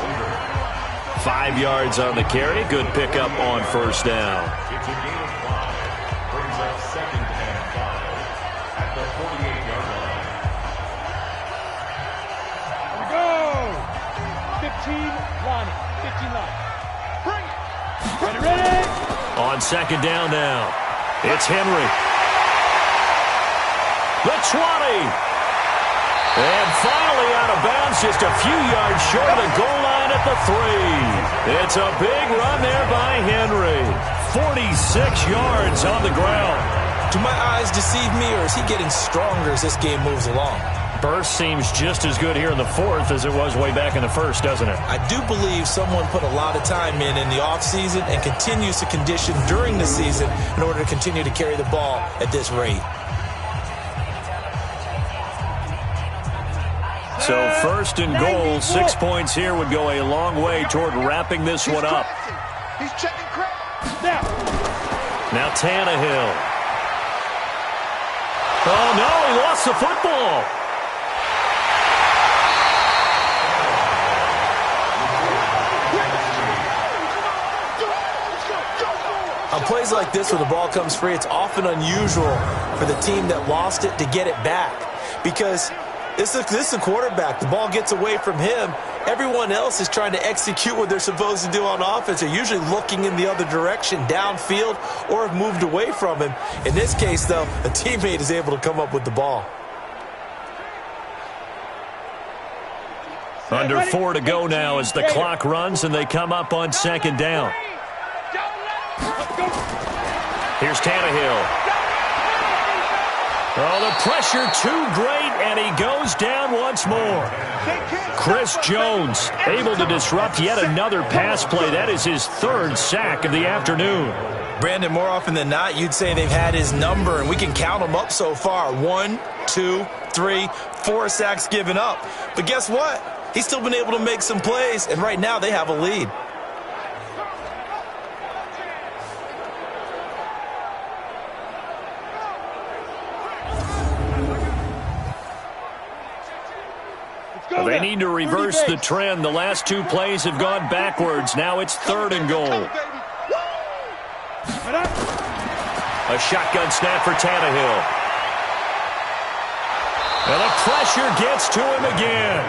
5 yards on the carry. Good pickup on 1st down. It's a gain of 5. Brings up 2nd and 5 at the 48-yard line. Here we go. 15 line. 15 line. Bring it. Ready. On 2nd down now. It's Henry. The 20. And finally out of bounds, just a few yards short of the goal line at the 3. It's a big run there by Henry. 46 yards on the ground. Do my eyes deceive me, or is he getting stronger as this game moves along? burst seems just as good here in the fourth as it was way back in the first, doesn't it? I do believe someone put a lot of time in the offseason and continues to condition during the season in order to continue to carry the ball at this rate. So first and goal, 6 points here would go a long way toward wrapping this one up. He's checking crap. Now Tannehill. Oh, no, he lost the football. On plays like this where the ball comes free, it's often unusual for the team that lost it to get it back because this is a quarterback. The ball gets away from him. Everyone else is trying to execute what they're supposed to do on offense. They're usually looking in the other direction, downfield, or have moved away from him. In this case, though, a teammate is able to come up with the ball. Under 4 to go now as the clock runs and they come up on second down. Here's Tannehill. Oh, the pressure too great, and he goes down once more. Chris Jones able to disrupt yet another pass play. That is his third sack of the afternoon. Brandon, more often than not, you'd say they've had his number, and we can count them up so far. 1, 2, 3, 4 sacks given up. But guess what? He's still been able to make some plays, and right now they have a lead. They need to reverse the trend. The last 2 plays have gone backwards. Now it's third and goal. A shotgun snap for Tannehill. And the pressure gets to him again.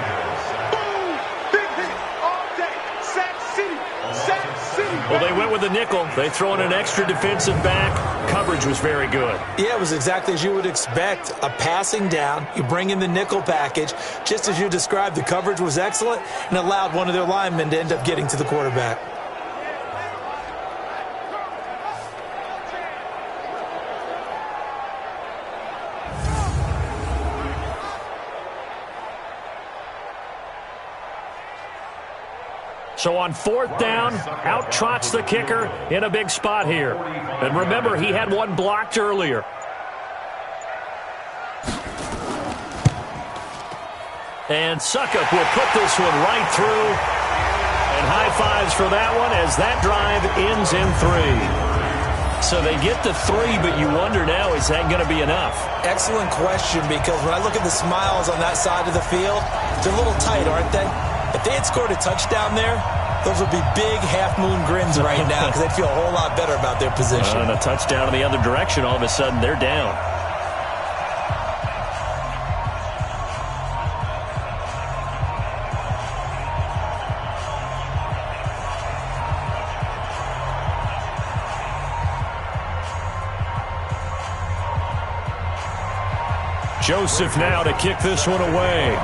Big hit all day. Sack City. Sack City. Well, they went with the nickel. They throw in an extra defensive back. Coverage was very good. Yeah, it was exactly as you would expect. A passing down. You bring in the nickel package. Just as you described, the coverage was excellent and allowed one of their linemen to end up getting to the quarterback. So on fourth down, out trots the kicker in a big spot here. And remember, he had one blocked earlier. And Suckup will put this one right through. And high fives for that one as that drive ends in 3. So they get to 3, but you wonder now, is that going to be enough? Excellent question, because when I look at the smiles on that side of the field, they're a little tight, aren't they? If they had scored a touchdown there, those would be big half-moon grins right now because they'd feel a whole lot better about their position. And a touchdown in the other direction, all of a sudden they're down. Joseph now to kick this one away.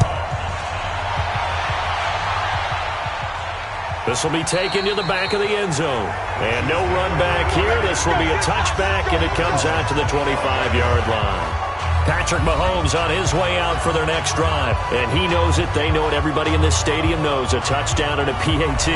This will be taken to the back of the end zone. And no run back here. This will be a touchback, and it comes out to the 25-yard line. Patrick Mahomes on his way out for their next drive. And he knows it. They know it. Everybody in this stadium knows a touchdown and a PAT,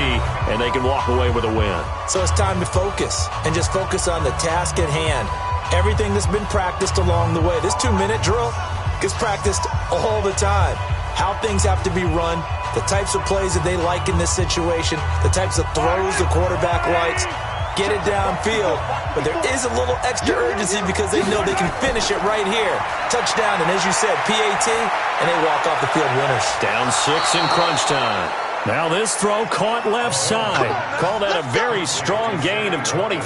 and they can walk away with a win. So it's time to focus and just focus on the task at hand. Everything that's been practiced along the way. This 2-minute drill gets practiced all the time. How things have to be run, the types of plays that they like in this situation, the types of throws the quarterback likes, get it downfield. But there is a little extra urgency because they know they can finish it right here. Touchdown, and as you said, PAT, and they walk off the field winners. Down 6 in crunch time. Now this throw caught left side. Call that a very strong gain of 24.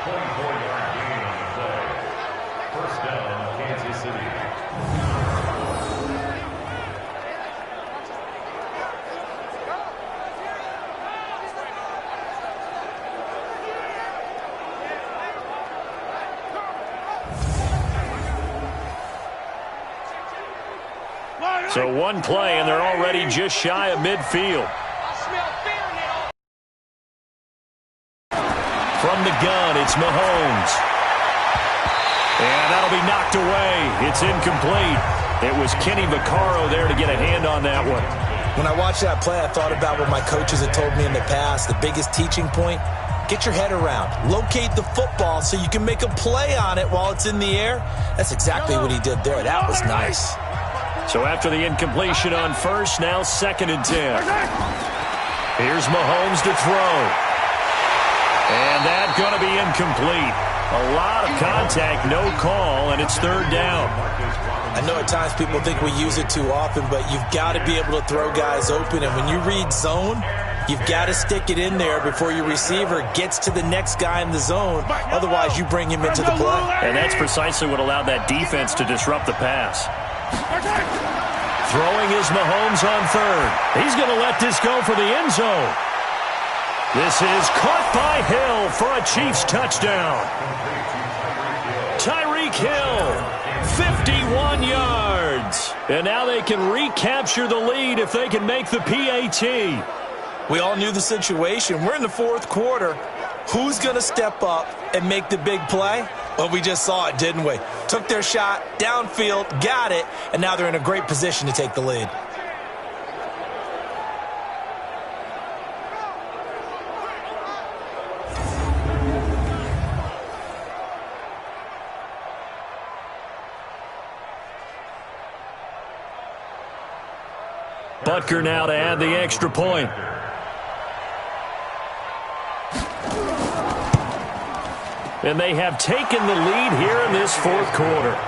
24-yard gain on the play. First down, Kansas City. So one play, and they're already just shy of midfield. From the gun, it's Mahomes. And that'll be knocked away. It's incomplete. It was Kenny Vaccaro there to get a hand on that one. When I watched that play, I thought about what my coaches had told me in the past. The biggest teaching point, get your head around. Locate the football so you can make a play on it while it's in the air. That's exactly what he did there. That was nice. So after the incompletion on first, now 2nd and 10. Here's Mahomes to throw. And that's going to be incomplete. A lot of contact, no call, and it's 3rd down. I know at times people think we use it too often, but you've got to be able to throw guys open. And when you read zone, you've got to stick it in there before your receiver gets to the next guy in the zone. Otherwise, you bring him into the play. And that's precisely what allowed that defense to disrupt the pass. Throwing is Mahomes on 3rd. He's going to let this go for the end zone. This is caught by Hill for a Chiefs touchdown. Tyreek Hill. 51 yards. And now they can recapture the lead if they can make the PAT. We all knew the situation. We're in the 4th quarter. Who's going to step up and make the big play? Well, we just saw it, didn't we? Took their shot, downfield, got it, and now they're in a great position to take the lead. Butker now to add the extra point. And they have taken the lead here in this 4th quarter.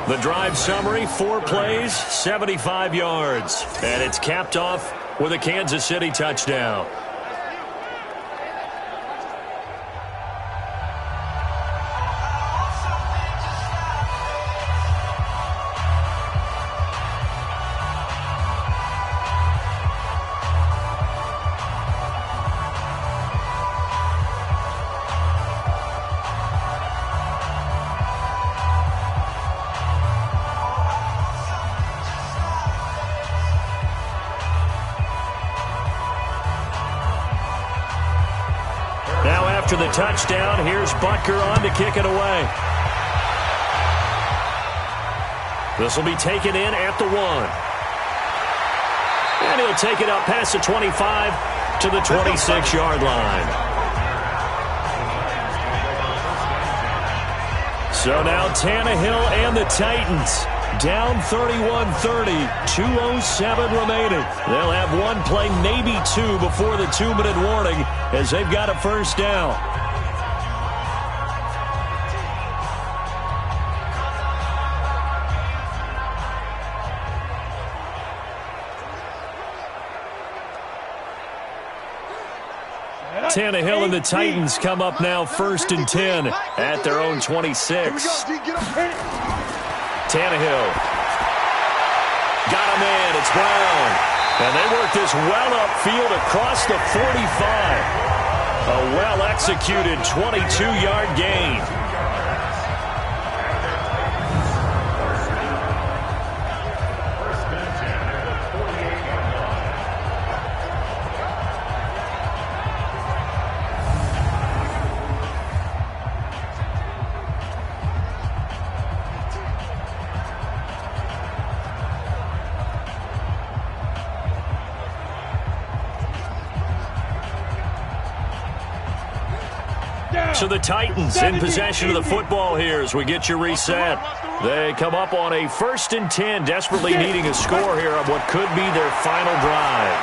The drive summary, 4 plays, 75 yards. And it's capped off with a Kansas City touchdown. After the touchdown, here's Butker on to kick it away. This will be taken in at the 1. And he'll take it up past the 25 to the 26-yard line. So now Tannehill and the Titans down 31-30, 2:07 remaining. They'll have one play, maybe 2, before the 2-minute warning as they've got a first down. Tannehill and the Titans come up now 1st and 10 at their own 26. Tannehill. Got him in. It's Brown. And they work this well upfield across the 45. A well-executed 22-yard gain. So the Titans in possession of the football here as we get you reset. They come up on a 1st and 10, desperately needing a score here on what could be their final drive.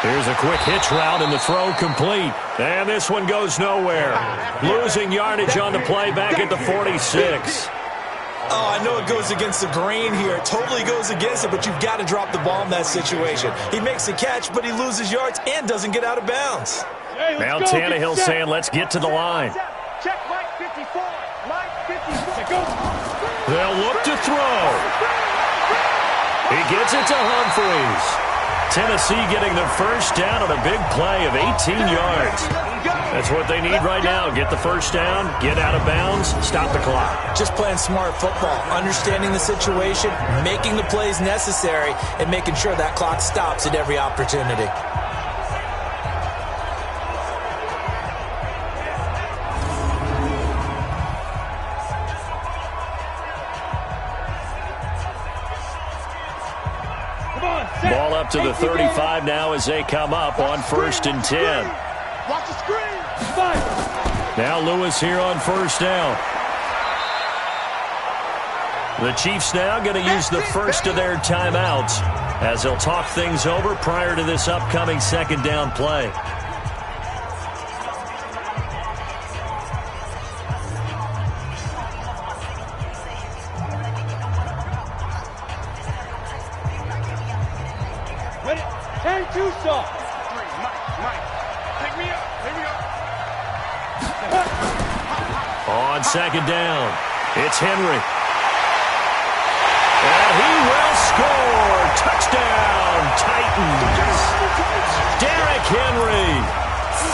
Here's a quick hitch route and the throw complete. And this one goes nowhere. Losing yardage on the play back at the 46. Oh, I know it goes against the grain here. It totally goes against it, but you've got to drop the ball in that situation. He makes the catch, but he loses yards and doesn't get out of bounds. Hey, now Tannehill saying, let's get to the line. Check Mike 54. Mike 54. They'll look to throw. He gets it to Humphries. Tennessee getting the first down on a big play of 18 yards. That's what they need right now. Get the first down, get out of bounds, stop the clock. Just playing smart football, understanding the situation, making the plays necessary, and making sure that clock stops at every opportunity. up to the 35 now as they come up on 1st and 10. Watch the screen. Five. Now Lewis here on 1st down. The Chiefs now going to use the first of their timeouts as they'll talk things over prior to this upcoming 2nd down play. Ready? 10-2 soft. Mike. Pick me up. On 2nd down, it's Henry. And he will score. Touchdown, Titans. Derrick Henry,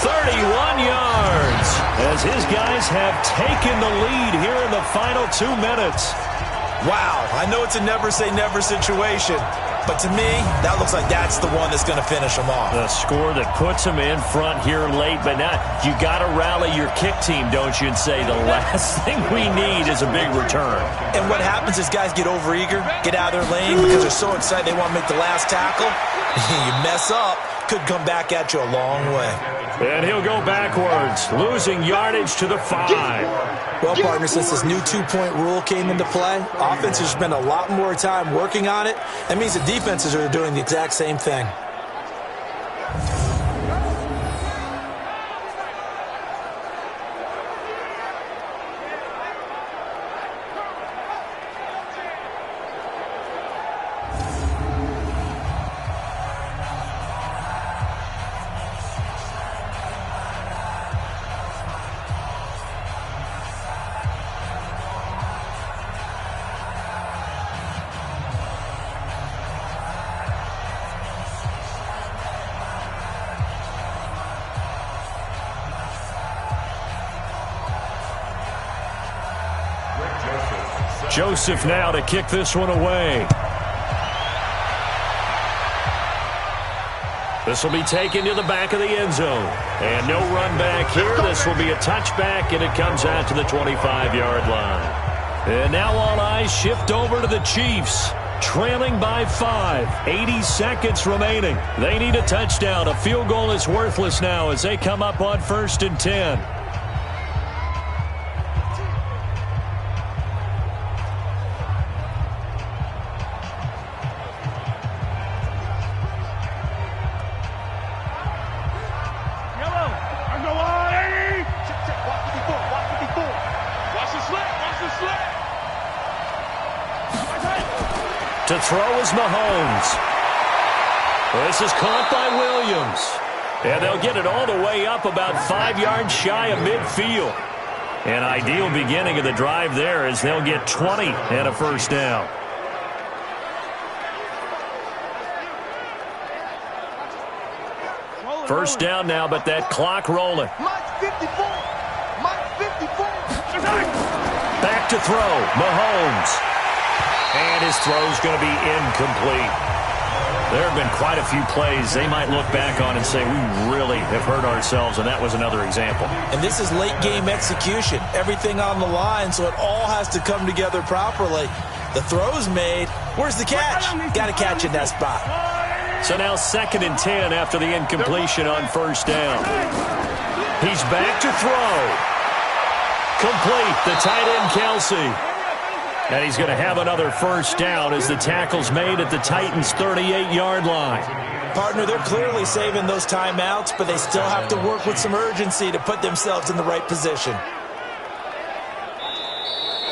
31 yards, as his guys have taken the lead here in the final 2 minutes. Wow, I know it's a never-say-never situation, but to me, that looks like that's the one that's going to finish them off. The score that puts them in front here late, but now you got to rally your kick team, don't you, and say the last thing we need is a big return. And what happens is guys get overeager, get out of their lane because they're so excited they want to make the last tackle. You mess up, could come back at you a long way. And he'll go backwards, losing yardage to the 5. Well, partner, since this new 2-point rule came into play, offenses spend a lot more time working on it. That means the defenses are doing the exact same thing. Joseph now to kick this one away. This will be taken to the back of the end zone. And no run back here. This will be a touchback, and it comes out to the 25-yard line. And now all eyes shift over to the Chiefs, trailing by 5. 80 seconds remaining. They need a touchdown. A field goal is worthless now as they come up on 1st and 10. To throw is Mahomes. This is caught by Williams. And they'll get it all the way up about 5 yards shy of midfield. An ideal beginning of the drive there as they'll get 20 and a 1st down. First down now, but that clock rolling. Mike 54. Back to throw, Mahomes. And his throw's going to be incomplete. There have been quite a few plays they might look back on and say, we really have hurt ourselves, and that was another example. And this is late-game execution. Everything on the line, so it all has to come together properly. The throw's made. Where's the catch? Got to catch in that spot. So now 2nd and 10 after the incompletion on 1st down. He's back to throw. Complete, the tight end Kelsey. And he's going to have another 1st down as the tackle's made at the Titans' 38-yard line. Partner, they're clearly saving those timeouts, but they still have to work with some urgency to put themselves in the right position.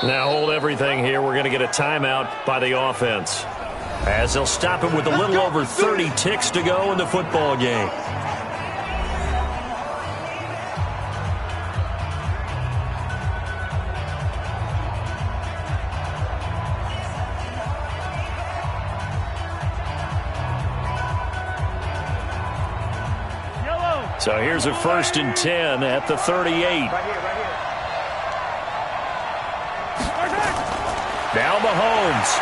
Now hold everything here. We're going to get a timeout by the offense, as they'll stop it with a little over 30 ticks to go in the football game. So here's a 1st and 10 at the 38. Now Mahomes.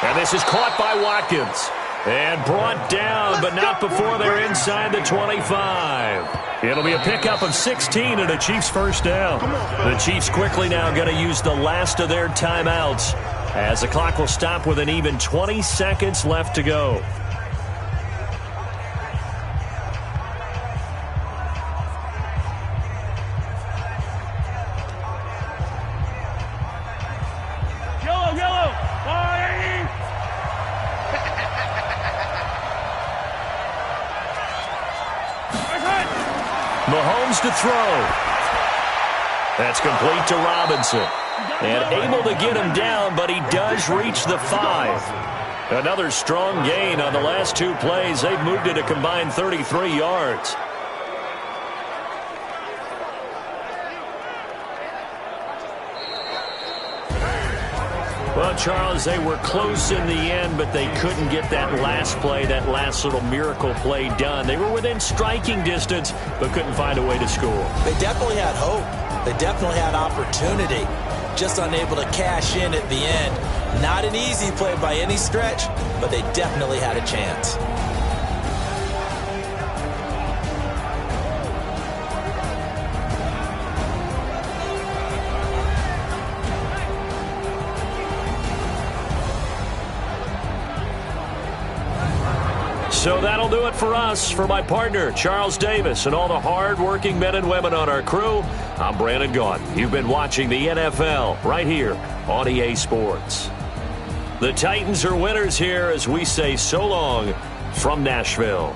And this is caught by Watkins. And brought down, but not before they're inside the 25. It'll be a pickup of 16 and a Chiefs 1st down. The Chiefs quickly now going to use the last of their timeouts As the clock will stop with an even 20 seconds left to go. Mahomes to throw. That's complete to Robinson. And able to get him down, but he does reach the 5. Another strong gain on the last 2 plays. They've moved it a combined 33 yards. Well, Charles, they were close in the end, but they couldn't get that last play, that last little miracle play done. They were within striking distance, but couldn't find a way to score. They definitely had hope. They definitely had opportunity. Just unable to cash in at the end. Not an easy play by any stretch, but they definitely had a chance. So that'll do it for us. For my partner, Charles Davis, and all the hard-working men and women on our crew, I'm Brandon Gaudin. You've been watching the NFL right here on EA Sports. The Titans are winners here as we say so long from Nashville.